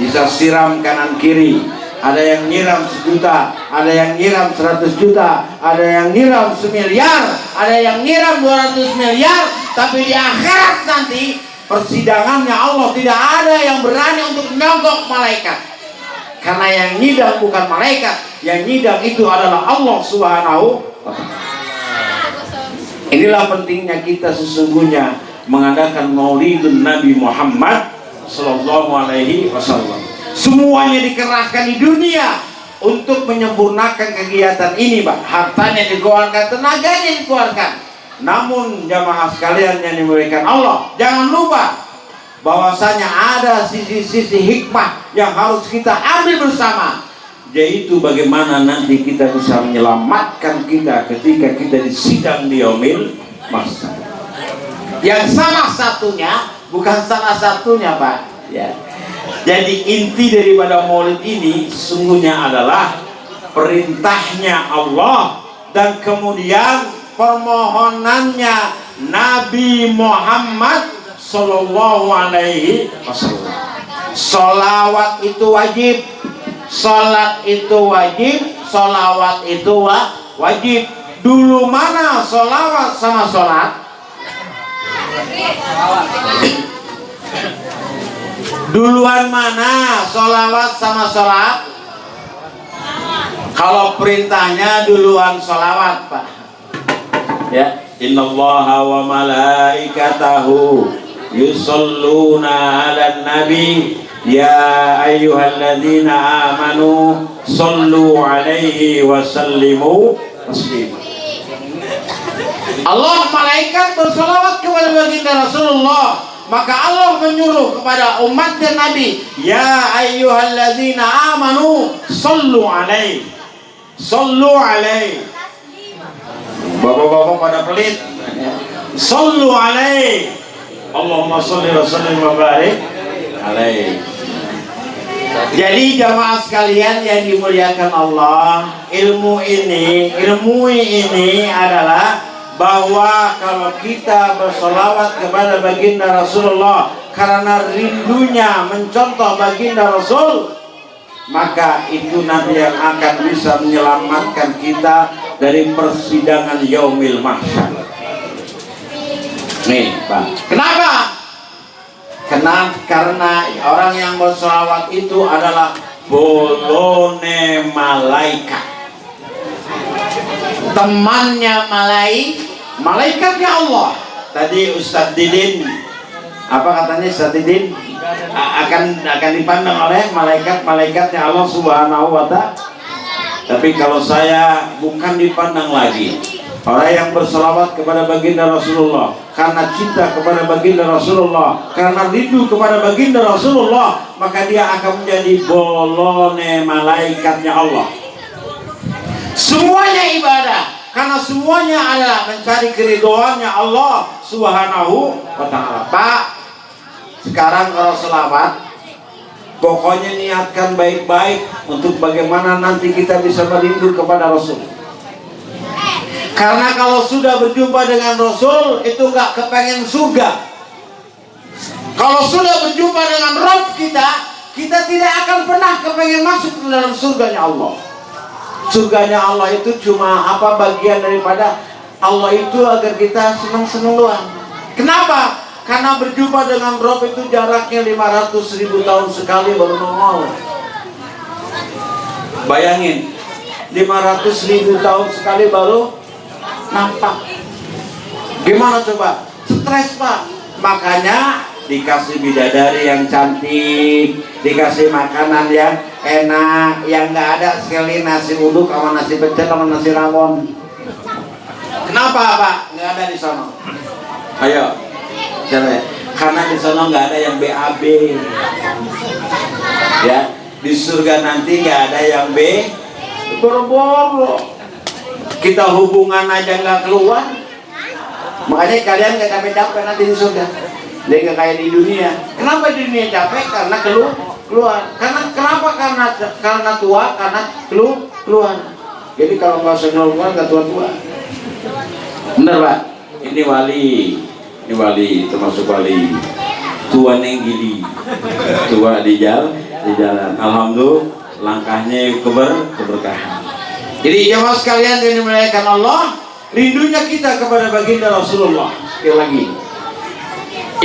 bisa siram kanan kiri, ada yang nyiram 1 juta, ada yang nyiram 100 juta, ada yang nyiram 1 miliar, ada yang nyiram 200 miliar. Tapi di akhirat nanti persidangannya Allah tidak ada yang berani untuk nyogok malaikat, karena yang nyidang bukan malaikat, yang nyidang itu adalah Allah Subhanahu wa ta'ala. Inilah pentingnya kita sesungguhnya mengadakan maulidun Nabi Muhammad Sallallahu Alaihi Wasallam. Semuanya dikerahkan di dunia untuk menyempurnakan kegiatan ini, Pak. Hartanya dikeluarkan, tenaganya dikeluarkan. Namun jamaah sekalian yang dimuliakan Allah, jangan lupa bahwasanya ada sisi-sisi hikmah yang harus kita ambil bersama, yaitu bagaimana nanti kita bisa menyelamatkan kita ketika kita disidang di yaumil mahsyar. Yang salah satunya, bukan salah satunya Pak ya. Jadi inti daripada maulid ini sesungguhnya adalah perintahnya Allah dan kemudian permohonannya Nabi Muhammad Sallallahu Alaihi Wasallam. Sholawat itu wajib, sholat itu wajib, sholawat itu wajib. Dulu mana sholawat sama sholat? Duluan mana sholawat sama sholat? Kalau perintahnya duluan sholawat Pak ya. Innallaha wa malaikatahu yusalluna 'alan nabi ya ayyuhalladzina amanu sallu 'alaihi wa sallimu taslima. Allah malaikat bersolawat kepada baginda Rasulullah, maka Allah menyuruh kepada umatnya Nabi, ya ayyuhalladzina amanu sallu 'alaihi, sallu 'alaihi. Bapak-bapak pada pelit, sallu 'alaihi, Allahumma sholli wa sallim wa barik alaihi. Jadi jamaah sekalian yang dimuliakan Allah, ilmu ini adalah bahwa kalau kita bersolawat kepada baginda Rasulullah karena rindunya mencontoh baginda Rasul, maka itu nanti yang akan bisa menyelamatkan kita dari persidangan yaumil mahsyar. Nih Pak, kenapa? Karena orang yang bersolawat itu adalah bolone malaikat, temannya malaikatnya Allah. Tadi Ustadz Didin, apa katanya Ustadz Didin, akan dipandang oleh malaikatnya Allah Subhanahu wa ta'ala. Tapi kalau saya bukan dipandang lagi, Orang yang berselawat kepada baginda Rasulullah karena cinta kepada baginda Rasulullah, karena rindu kepada baginda Rasulullah, maka dia akan menjadi bolone malaikatnya Allah. Semuanya ibadah, karena semuanya adalah mencari keridhoannya Allah Subhanahu wa ta'ala. Pak, sekarang kalau selawat, pokoknya niatkan baik-baik untuk bagaimana nanti kita bisa merindu kepada Rasul. Karena kalau sudah berjumpa dengan Rasul, itu nggak kepengen surga. Kalau sudah berjumpa dengan Rabb kita tidak akan pernah kepengen masuk ke dalam surganya Allah. Surganya Allah itu cuma bagian daripada Allah itu agar kita senang-senang doang. Kenapa? Karena berjumpa dengan Rabb itu jaraknya 500.000 tahun sekali baru nongol. Bayangin, 500.000 tahun sekali baru nampak. Gimana coba? Stres, Pak. Makanya dikasih bidadari yang cantik, dikasih makanan yang enak, yang nggak ada sekali nasi uduk sama nasi pecel sama nasi rawon. Kenapa, Pak? Nggak ada di sana. Ayo, karena di sana nggak ada yang BAB. Ya, di surga nanti nggak ada yang B. Boro-boro. Kita hubungan aja nggak keluar. Makanya kalian nggak capek-capek nanti di surga. Dia nggak kayak di dunia. Kenapa di dunia capek? Karena keluar. Kenapa? Karena tua. Karena keluar. Jadi kalau nggak senang keluar nggak tua-tua. Bener, Pak? Ini wali, termasuk wali. Tua nenggili, tua di jalan. Alhamdulillah, langkahnya keberkahan. Jadi jemaah sekalian yang dimuliakan Allah, rindunya kita kepada baginda Rasulullah. Sekali lagi,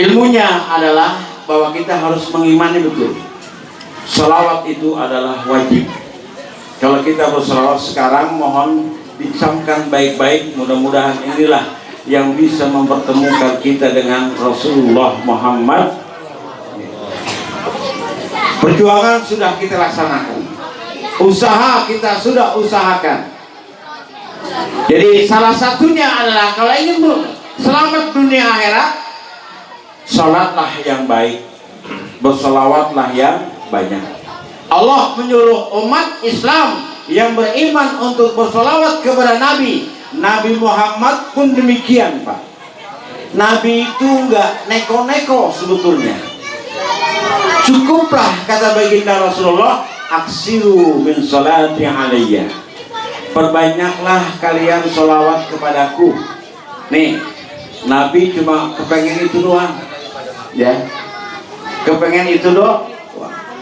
ilmunya adalah bahwa kita harus mengimani betul. Salawat itu adalah wajib. Kalau kita bersalawat sekarang, mohon dicamkan baik-baik. Mudah-mudahan inilah yang bisa mempertemukan kita dengan Rasulullah Muhammad. Perjuangan sudah kita laksanakan. Usaha kita sudah usahakan. Jadi salah satunya adalah kalau ingin selamat dunia akhirat, salatlah yang baik, bersolawatlah yang banyak. Allah menyuruh umat Islam yang beriman untuk bersolawat kepada Nabi Muhammad pun demikian, Pak. Nabi itu enggak neko-neko sebetulnya. Cukuplah kata baginda Rasulullah, aksiru min salati alayya, perbanyaklah kalian sholawat kepadaku. Nih, Nabi cuma kepengen itu doang, ya, kepengen itu doang.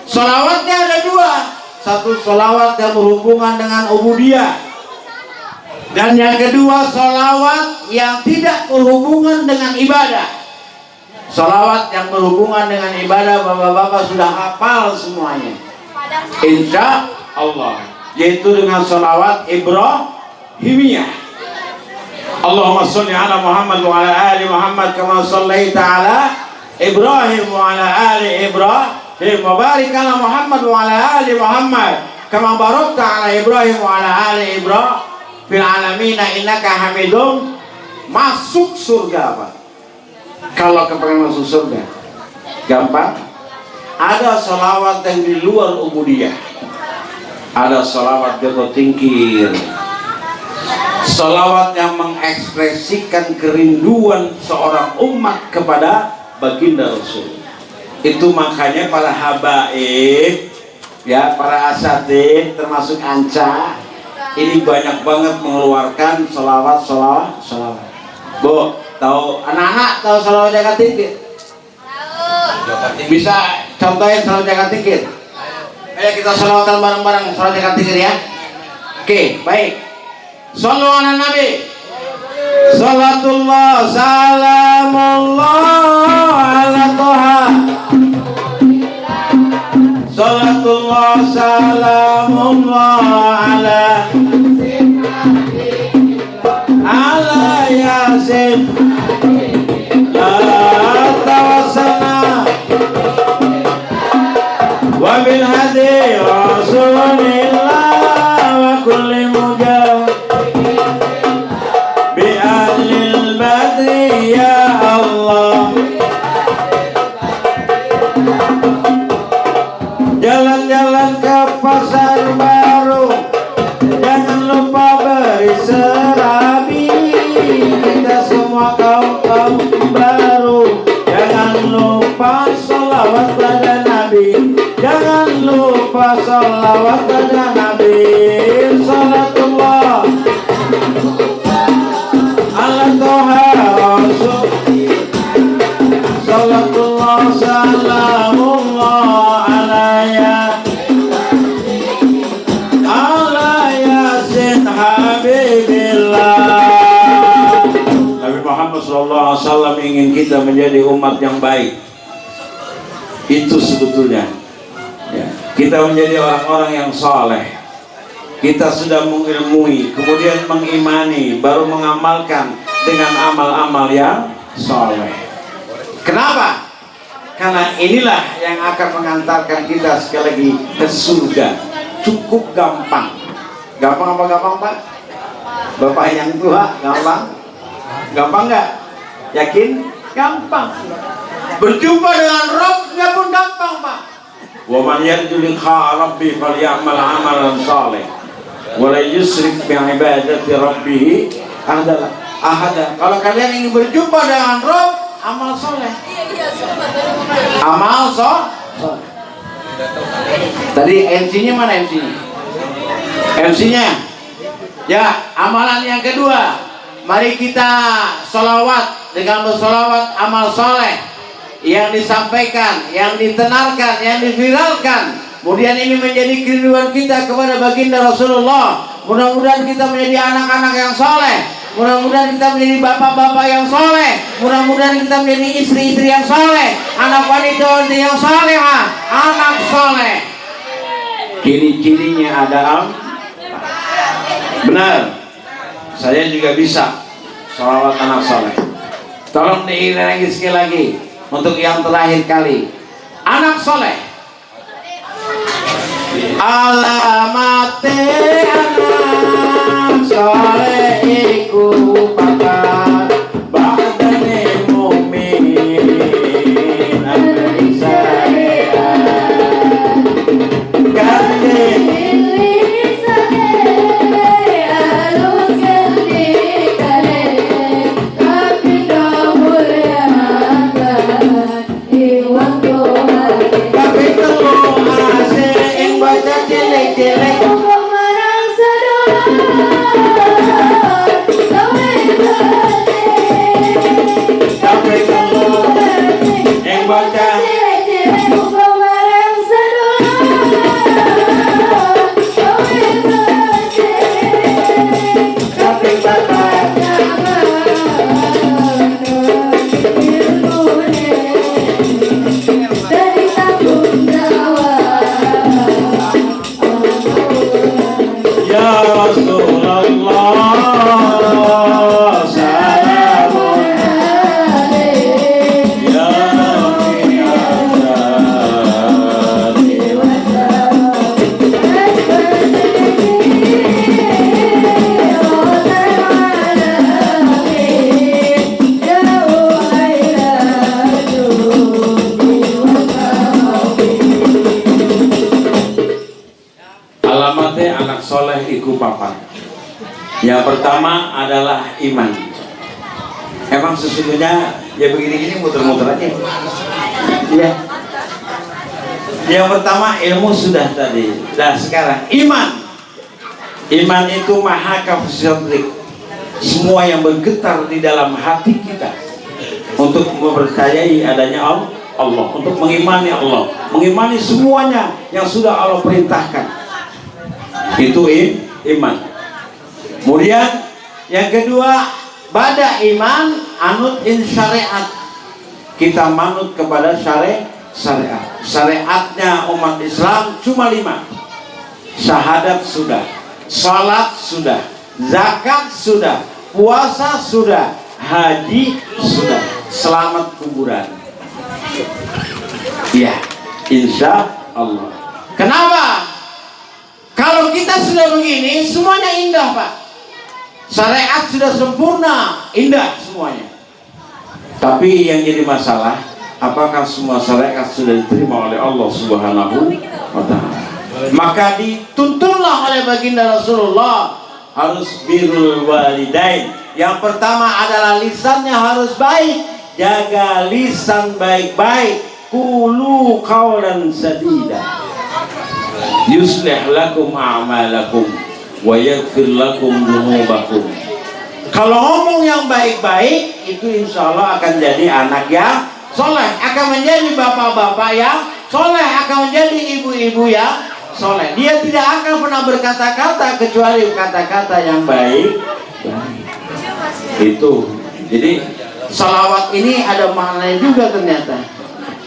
Sholawatnya ada dua, satu sholawat yang berhubungan dengan ubudiyah, dan yang kedua sholawat yang tidak berhubungan dengan ibadah. Sholawat yang berhubungan dengan ibadah, bapak-bapak sudah hafal semuanya, insya Allah, yaitu dengan sholawat Ibrahimiyah. Allahumma sholli ala Muhammad wa ala ali Muhammad kama shallaita ala Ibrahim wa ala ali Ibrahim wa barik ala Muhammad wa ala ali Muhammad kama barakta ala Ibrahim wa ala ali Ibrahim fil alamin innaka Hamidum. Masuk surga, Pak. Kalau kepengen masuk surga gampang. Ada sholawat yang di luar ubudiyah, ada sholawat yang bertingkir, sholawat yang mengekspresikan kerinduan seorang umat kepada baginda Rasul. Itu makanya para habaib, ya, para asatid termasuk Anca ini banyak banget mengeluarkan sholawat. Bu, tahu anak-anak tahu sholawat jagat tinggi? Bisa contohin sholawat jagat tinggi? Ayo kita sholawatan bareng-bareng sholawat jagat tinggi ya. Oke, baik. Shollu ala Nabi. Salatullah salamullah ala Toha. Salatullah salamullah ala Yasin. La tawasana wa bil hadi Rasulillah wa kulli mujahid sholawat pada Nabi. Jangan lupa sholawat pada Nabi. Salatullah ala Toha Rasul. Salatullah salamullah alaya ala yasin habibillah. Nabi Muhammad SAW ingin kita menjadi umat yang baik. Itu sebetulnya ya. Kita menjadi orang-orang yang saleh. Kita sudah mengilmui, kemudian mengimani, baru mengamalkan dengan amal-amal yang saleh. Kenapa? Karena inilah yang akan mengantarkan kita sekali lagi ke surga. Cukup gampang. Gampang apa gampang, Pak? Bapak yang tua, gampang? Gampang nggak? Yakin? Gampang. Berjumpa dengan Rabbnya pun gampang, Pak. Wa man yarju liqa'a rabbi falyamal 'amalan shalih wa la yusyrik bi ibadati rabbih ahada. Kalau kalian ingin berjumpa dengan Rabb, amal soleh. Amal soleh. Tadi MC-nya mana MC-nya? MC-nya. Ya, amalan yang kedua. Mari kita sholawat. Dengan bersolawat amal soleh yang disampaikan, yang ditenarkan, yang diviralkan. Kemudian ini menjadi kerinduan kita kepada baginda Rasulullah. Mudah-mudahan kita menjadi anak-anak yang soleh. Mudah-mudahan kita menjadi bapak-bapak yang soleh. Mudah-mudahan kita menjadi istri-istri yang soleh, anak wanita yang solehah, anak soleh. Ciri-cirinya ada benar. Saya juga bisa sholawat anak soleh. Tolong diiringi sekali lagi untuk yang terakhir kali. Anak soleh. Alamate anak soleh iku papat ba'dane mu'min amri syariat gandeng Yang pertama adalah iman. Emang sesungguhnya ya begini-gini muter-muter aja. Ya. Yang pertama ilmu sudah tadi. Dan sekarang iman. Iman itu maha kafisatrik. Semua yang bergetar di dalam hati kita untuk mempercayai adanya Allah, untuk mengimani Allah, mengimani semuanya yang sudah Allah perintahkan. Itu iman. Kemudian yang kedua, bada iman anut in syariat. Kita manut kepada syariat. Syariatnya umat Islam cuma 5. Syahadat sudah, salat sudah, zakat sudah, puasa sudah, haji sudah, selamat kuburan. Ya, insya Allah. Kenapa? Kalau kita sudah begini, semuanya indah, Pak. Syariat sudah sempurna, indah semuanya. Tapi yang jadi masalah, apakah semua syariat sudah diterima oleh Allah Subhanahu wa Ta'ala? Maka dituntunlah oleh baginda Rasulullah harus birrul walidain. Yang pertama adalah lisannya harus baik. Jaga lisan baik-baik. qulu qawlan sadida yuslih lakum a'malakum wa yaghfir lakum dzunubakum. Kalau ngomong yang baik-baik itu insya Allah akan jadi anak yang soleh, akan menjadi bapak-bapak yang soleh, akan menjadi ibu-ibu yang soleh. Dia tidak akan pernah berkata-kata kecuali kata-kata yang baik. Itu. Jadi salawat ini ada maknanya juga ternyata.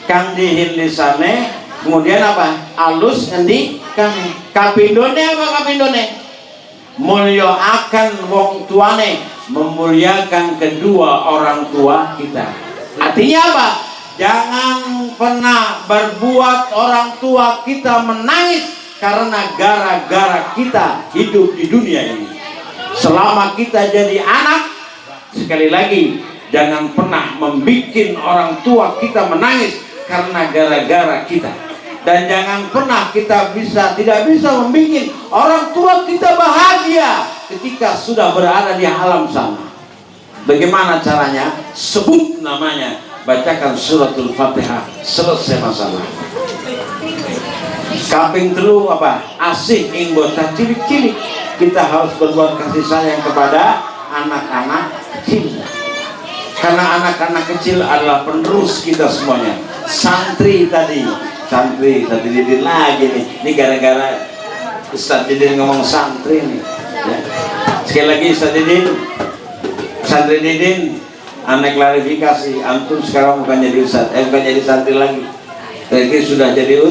Kang dihin lisane, kemudian apa? Alus ngendi kami. Kapindone apa kapindone? Mulya akan wong tuane, memuliakan kedua orang tua kita. Artinya apa? Jangan pernah berbuat orang tua kita menangis karena gara-gara kita hidup di dunia ini. Selama kita jadi anak, sekali lagi, jangan pernah membuat orang tua kita menangis karena gara-gara kita. Dan jangan pernah kita tidak bisa membuat orang tua kita bahagia ketika sudah berada di alam sana. Bagaimana caranya? Sebut namanya, bacakan suratul Fatihah, selesai masalah. Kaping telu apa? Asih ing bocah cilik-cilik. Kita harus berbuat kasih sayang kepada anak-anak kecil. Karena anak-anak kecil adalah penerus kita semuanya. Santri tadi Didin lagi nih. Ini gara-gara Ustaz Didin ngomong santri nih. Ya. Sekali lagi Ustaz Didin, santri Didin, anak klarifikasi, antum sekarang bukan jadi Ustaz, bukan jadi santri lagi. Lagi sudah jadi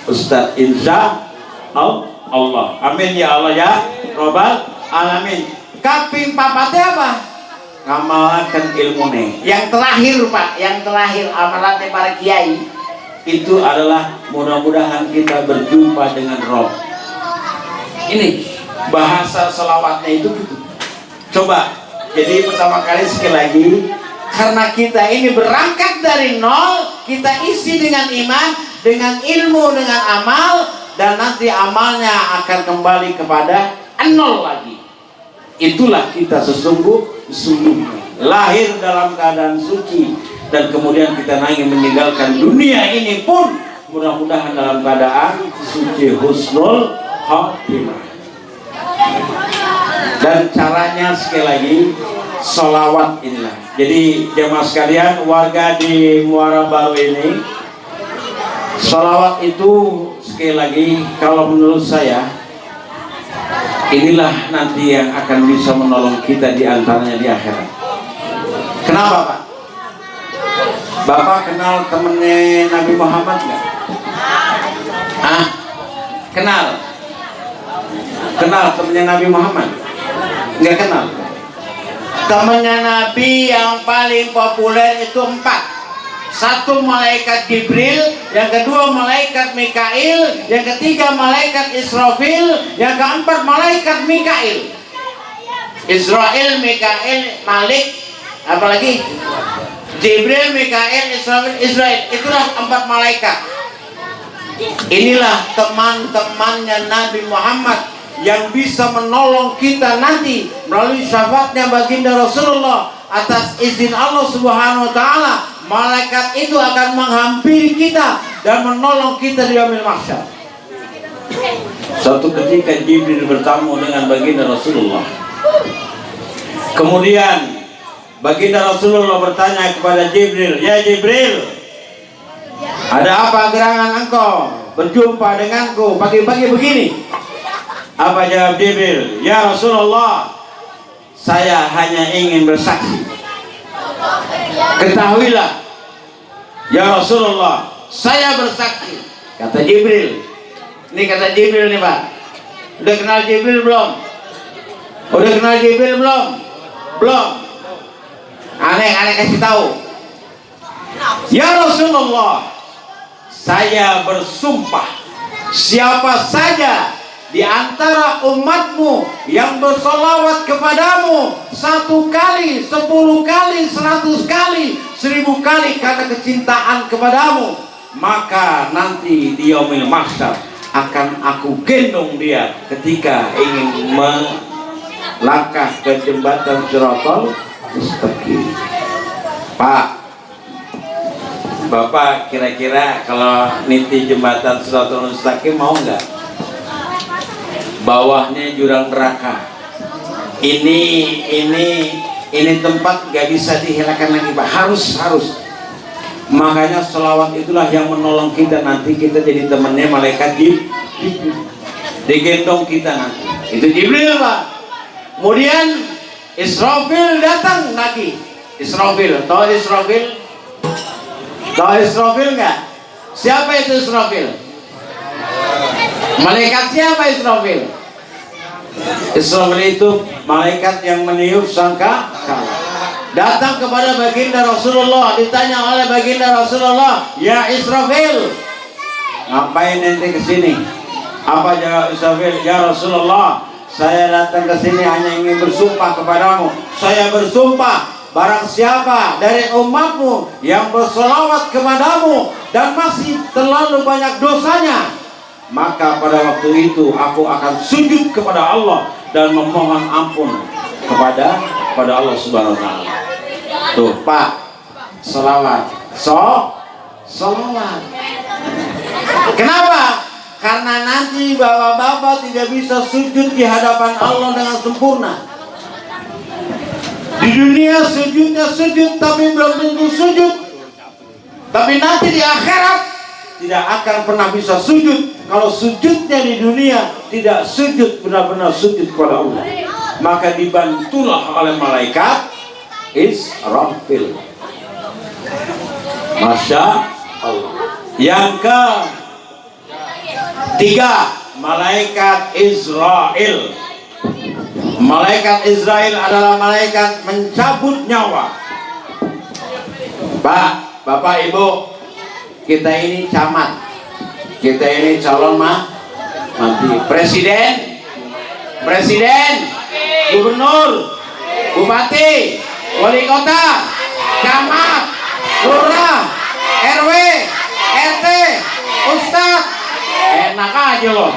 Ustaz insya Allah. Amin ya Allah ya Rabbal alamin. Kaping papatnya apa? Ngamalkan ilmune. Yang terakhir Pak, yang terakhir amalannya para kiai itu adalah mudah-mudahan kita berjumpa dengan Rob. Ini bahasa selawatnya itu gitu. Coba, jadi pertama kali sekali lagi, karena kita ini berangkat dari nol, kita isi dengan iman, dengan ilmu, dengan amal, dan nanti amalnya akan kembali kepada nol lagi. Itulah kita sesungguhnya lahir dalam keadaan suci, dan kemudian kita ingin meninggalkan dunia ini pun mudah-mudahan dalam keadaan suci, husnul khotimah. Dan caranya sekali lagi sholawat inilah. Jadi jemaah sekalian, warga di Muara Baru ini, sholawat itu sekali lagi kalau menurut saya inilah nanti yang akan bisa menolong kita di antaranya di akhirat. Kenapa Pak? Bapak kenal temennya Nabi Muhammad nggak? Kenal? Kenal temennya Nabi Muhammad? Nggak kenal? Temennya Nabi yang paling populer itu 4. Satu malaikat Jibril, yang kedua malaikat Mikail, yang ketiga malaikat Israfil, yang keempat malaikat Mikail. Israel, Mikail, Malik, apalagi Jibril, Mikail, Israel. Itulah 4 malaikat. Inilah teman-temannya Nabi Muhammad yang bisa menolong kita nanti melalui syafaatnya baginda Rasulullah. Atas izin Allah Subhanahu wa taala, malaikat itu akan menghampiri kita dan menolong kita di yaumil mahsyar. Suatu ketika Jibril bertamu dengan baginda Rasulullah. Kemudian baginda Rasulullah bertanya kepada Jibril, "Ya Jibril, ada apa gerangan engkau berjumpa denganku pagi-pagi begini?" Apa jawab Jibril? "Ya Rasulullah, saya hanya ingin bersaksi. Ketahuilah, ya Rasulullah, saya bersaksi." Kata Jibril. Ini kata Jibril nih Pak. Udah kenal Jibril belum? Udah kenal Jibril belum? Belum. Aneh kasih tahu. "Ya Rasulullah, saya bersumpah, siapa saja di antara umatmu yang bersolawat kepadamu 1 kali, 10 kali, 100 kali, 1000 kali karena kecintaan kepadamu, maka nanti di yaumil mahsyar akan aku gendong dia ketika ingin melangkah ke jembatan Shiratal Mustaqim." Pak, Bapak kira-kira kalau niti jembatan Siratal Mustaqim mau nggak? Bawahnya jurang neraka. Ini tempat nggak bisa dihilangkan lagi, Pak. Harus. Makanya selawat itulah yang menolong kita nanti kita jadi temannya malaikat Jibril. Digendong kita nanti. Itu Jibril, Pak. Kemudian Israfil datang lagi. Israfil, tahu Israfil? Tahu Israfil nggak? Siapa itu Israfil? Malaikat siapa Israfil? Israfil itu malaikat yang meniup sangkakala. Datang kepada baginda Rasulullah, ditanya oleh baginda Rasulullah, "Ya Israfil, ngapain ente kesini?" Apa jawab Israfil? "Ya Rasulullah, saya datang ke sini hanya ingin bersumpah kepadamu. Saya bersumpah, barang siapa dari umatmu yang berselawat kepadamu dan masih terlalu banyak dosanya, maka pada waktu itu aku akan sujud kepada Allah dan memohon ampun kepada Allah Subhanahu wa taala." Tuh, Pak, selawat. Selawat. Kenapa? Karena nanti bapak-bapak tidak bisa sujud di hadapan Allah dengan sempurna. Di dunia sujudnya sujud, tapi belum tentu sujud. Tapi nanti di akhirat tidak akan pernah bisa sujud kalau sujudnya di dunia tidak sujud, benar-benar sujud kepada Allah. Maka dibantulah oleh malaikat Israfil. Masya Allah. Yang ketiga, malaikat Israel. Malaikat Israel adalah malaikat mencabut nyawa. Pak, Bapak, Ibu, kita ini camat, kita ini calon mati, presiden, gubernur, bupati, wali kota, camat, lurah, RW, RT, ustadz. Enak aja loh.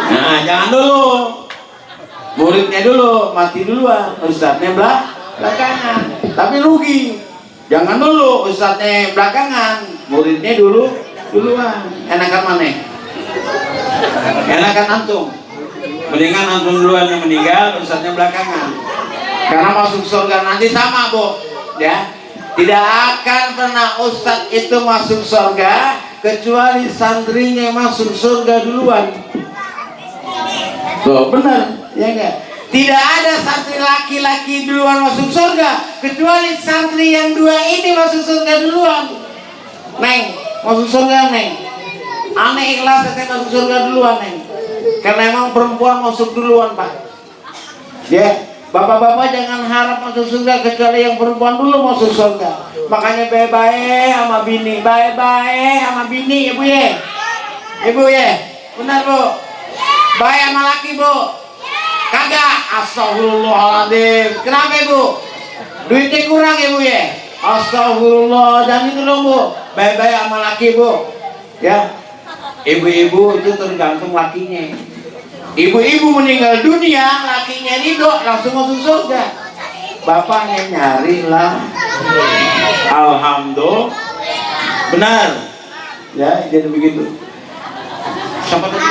Nah, jangan dulu. Muridnya dulu, mati duluan. Ustadznya belakangan. Tapi rugi. Jangan dulu, ustadznya belakangan. Muridnya duluan. Enakan mana? Enakan antum. Mendingan antum duluan yang meninggal, ustadznya belakangan. Karena masuk surga nanti sama, Bu. Ya. Tidak akan pernah ustadz itu masuk surga kecuali santrinya masuk surga duluan. Tuh, benar, ya enggak? Tidak ada santri laki-laki duluan masuk surga kecuali santri yang dua ini masuk surga duluan. Neng, masuk surga, Neng. Aneh ikhlas saya masuk surga duluan, Neng. Karena emang perempuan masuk duluan, Pak. Ya. Bapak-bapak jangan harap masuk surga kecuali yang perempuan dulu masuk surga. Makanya baik-baik sama bini, baik-baik sama bini, Ibu ya. Ibu ya, benar Bu. Baik sama laki Bu. Kagak, astagfirullahaladzim. Kenapa Ibu? Duitnya kurang Ibu ya. Astagfirullah, jangan itu dong Bu. Baik-baik sama laki Bu. Ya, ibu-ibu itu tergantung lakinya. Ibu-ibu meninggal dunia, lakinya ridho, langsung masuk surga. Bapaknya nyari lah. Alhamdulillah. Benar. Ya, jadi begitu. Siapa tadi?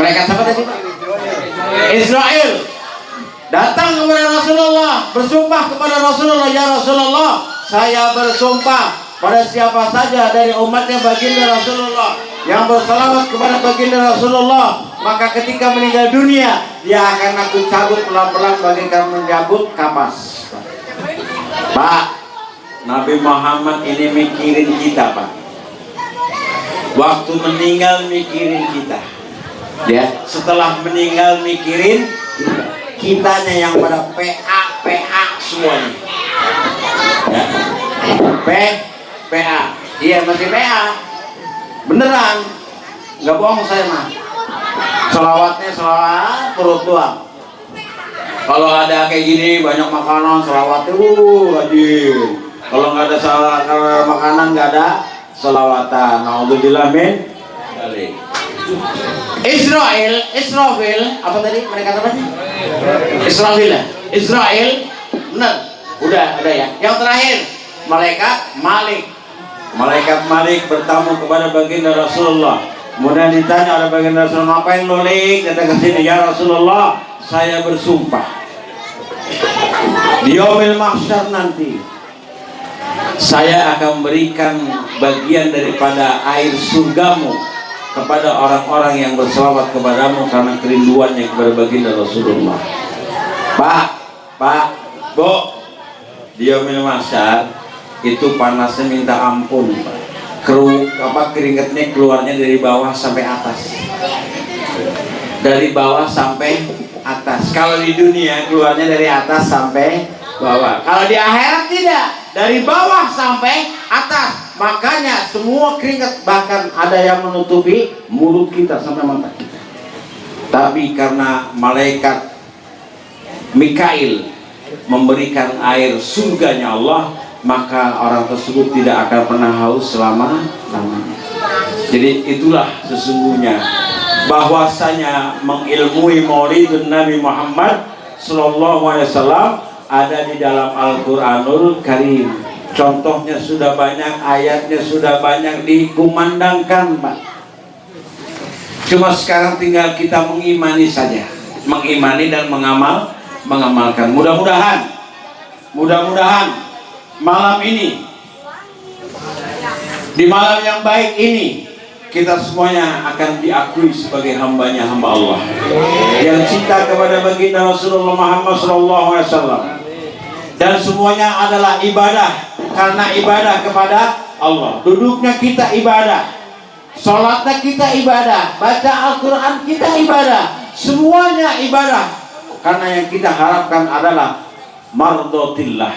Mereka siapa tadi? Israel. Datang kepada Rasulullah, bersumpah kepada Rasulullah, "Ya Rasulullah, saya bersumpah pada siapa saja dari umatnya baginda Rasulullah yang bersalawat kepada baginda Rasulullah, maka ketika meninggal dunia dia akan aku cabut pelan-pelan bagaikan mencabut kapas." Pak, Nabi Muhammad ini mikirin kita, Pak. Waktu meninggal mikirin kita. Ya, setelah meninggal mikirin kitanya yang pada PA semuanya. Ya. PA. Iya, masih PA. Beneran, nggak bohong saya mah. Selawatnya selawat perut doang. Kalau ada kayak gini banyak makanan, selawatnya rajin. Kalau nggak ada kalau makanan nggak ada selawatan. Alhamdulillah min. Israfil, apa tadi mereka apa sih? Israfil, benar. Udah ya. Yang terakhir, malaikat Malik. Malaikat Malik bertamu kepada baginda Rasulullah. Kemudian ditanya oleh baginda Rasulullah, apa yang Malik? Datang ke sini, ya Rasulullah, saya bersumpah di yaumil mahsyar nanti saya akan memberikan bagian daripada air surgamu kepada orang-orang yang berselawat kepadamu karena kerinduannya kepada baginda Rasulullah. Pak, Bu, di yaumil mahsyar itu panasnya minta ampun, keringatnya keluarnya dari bawah sampai atas, dari bawah sampai atas. Kalau di dunia keluarnya dari atas sampai bawah, kalau di akhirat tidak, dari bawah sampai atas. Makanya semua keringat, bahkan ada yang menutupi mulut kita sampai mata kita. Tapi karena malaikat Mikail memberikan air surganya Allah, maka orang tersebut tidak akan pernah haus selama-lamanya. Jadi itulah sesungguhnya bahwasanya mengilmui maulidun Nabi Muhammad sallallahu alaihi wasallam ada di dalam Al-Qur'anul Karim. Contohnya sudah banyak, ayatnya sudah banyak dikumandangkan, Pak. Cuma sekarang tinggal kita mengimani saja, mengimani dan mengamalkan. Mudah-mudahan malam ini, di malam yang baik ini, kita semuanya akan diakui sebagai hamba Allah yang cinta kepada baginda Rasulullah Muhammad SAW, dan semuanya adalah ibadah, karena ibadah kepada Allah. Duduknya kita ibadah, sholatnya kita ibadah, baca Al-Quran kita ibadah, semuanya ibadah, karena yang kita harapkan adalah mardotillah,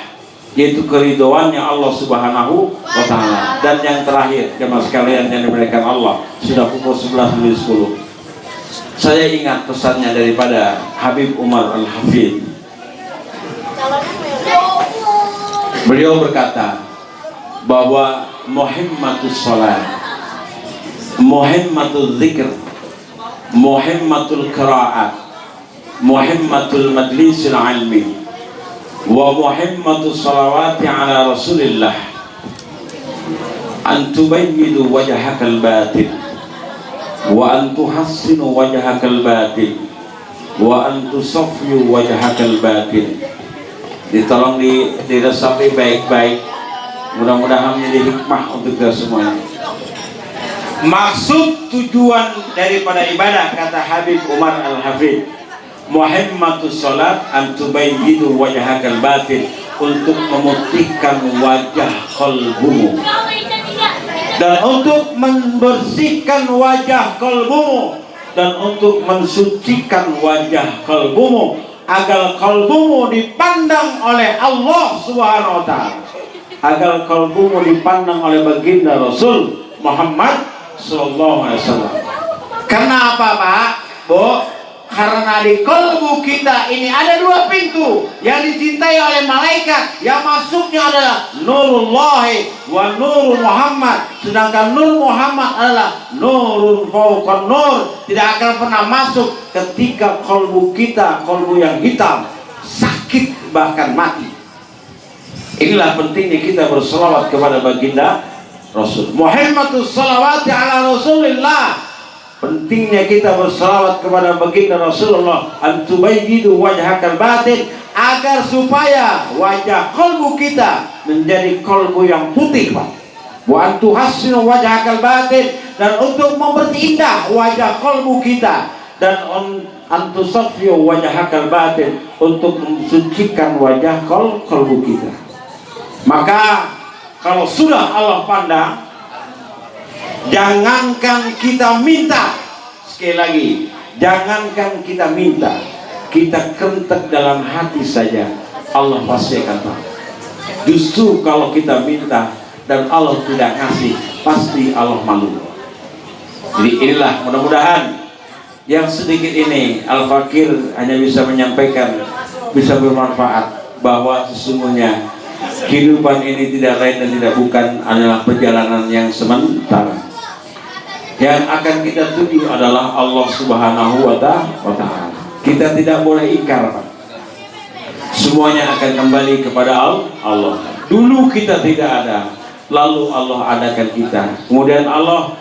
yaitu keridhoannya Allah Subhanahu wa Ta'ala. Dan yang terakhir, jemaah sekalian yang dimuliakan Allah, sudah pukul 11:10. Saya ingat pesannya daripada Habib Umar Al-Hafidh. Beliau berkata bahwa muhimmatus salat, muhimmatul zikr, muhimmatul qiraat, muhimmatul majlisil ilmi, wa muhimmatu salawati ala rasulillah an tubayyidu wajhakal batin wa an tuhassinu wajhakal batin wa an tusaffiyu wajhakal batin. Ditolong diresapi baik-baik, mudah-mudahan menjadi hikmah untuk kita semuanya. Maksud tujuan daripada ibadah, kata Habib Umar Al-Hafidh, muhimmatus salat an tubayyidu wajhakal batin, untuk memutihkan wajah qalbumu dan untuk membersihkan wajah qalbumu dan untuk mensucikan wajah qalbumu agar qalbumu dipandang oleh Allah Subhanahu wa Ta'ala, agar qalbumu dipandang oleh baginda Rasul Muhammad sallallahu alaihi wasallam. Kenapa, Pak, Bu? Karena di kalbu kita ini ada dua pintu yang dicintai oleh malaikat, yang masuknya adalah nurullahi wa nurul Muhammad, sedangkan nur Muhammad adalah nurul fauqan nur, tidak akan pernah masuk ketika kalbu kita, kalbu yang hitam, sakit bahkan mati. Inilah pentingnya kita berselawat kepada baginda Rasul. Muhammadus salawati ala Rasulillah. Pentingnya kita berselawat kepada baginda Rasulullah, antubayyidu wajhakal batin, agar supaya wajah kalbu kita menjadi kalbu yang putih, Pak. Wa antuhassinu wajhakal batin, dan untuk memperindah wajah kalbu kita, dan antusaffiyu wajhakal batin, untuk mensucikan wajah kalbu kita. Maka kalau sudah Allah pandang, jangankan kita minta, sekali lagi, jangankan kita minta, kita kentek dalam hati saja, Allah pasti akan tahu. Justru kalau kita minta dan Allah tidak ngasih, pasti Allah malu. Jadi inilah, mudah-mudahan yang sedikit ini Al-Fakir hanya bisa menyampaikan, bisa bermanfaat, bahwa sesungguhnya kehidupan ini tidak lain dan tidak bukan adalah perjalanan yang sementara. Yang akan kita tuju adalah Allah Subhanahu wa Ta'ala. Kita tidak boleh ingkar, Pak. semuanya akan kembali kepada Allah. Dulu kita tidak ada, lalu Allah adakan kita, kemudian Allah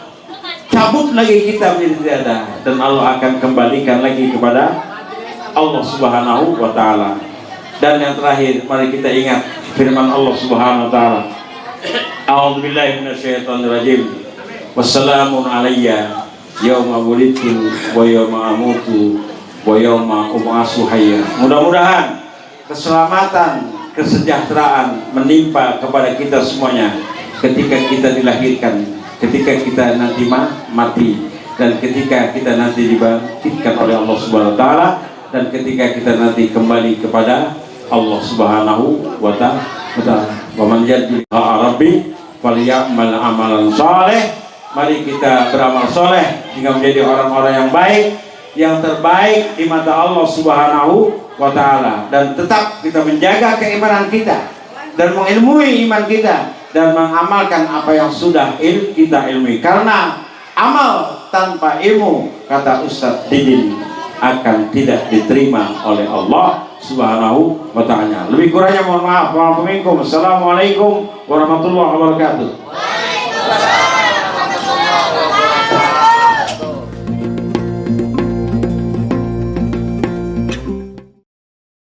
cabut lagi kita menjadi tidak ada, dan Allah akan kembalikan lagi kepada Allah Subhanahu wa Ta'ala. Dan yang terakhir, mari kita ingat firman Allah Subhanahu wa Ta'ala, a'udzubillahi minasyaitonirrajim, wassalamun alayya yauma wulidtu wa yauma amutu wa yauma ub'atsu hayya. Mudah-mudahan keselamatan, kesejahteraan menimpa kepada kita semuanya ketika kita dilahirkan, ketika kita nanti mati, dan ketika kita nanti dibangkitkan oleh Allah Subhanahu wa Ta'ala, dan ketika kita nanti kembali kepada Allah Subhanahu wa Ta'ala. Wa man yad'a rabbi falyamal amalan saleh. Mari kita beramal soleh hingga menjadi orang-orang yang baik, yang terbaik di mata Allah Subhanahu wa Ta'ala, dan tetap kita menjaga keimanan kita dan mengilmui iman kita dan mengamalkan apa yang sudah kita ilmui, karena amal tanpa ilmu, kata Ustadz Didin, akan tidak diterima oleh Allah Subhanahu wa Ta'ala. Lebih kurangnya mohon maaf. Assalamualaikum warahmatullahi wabarakatuh.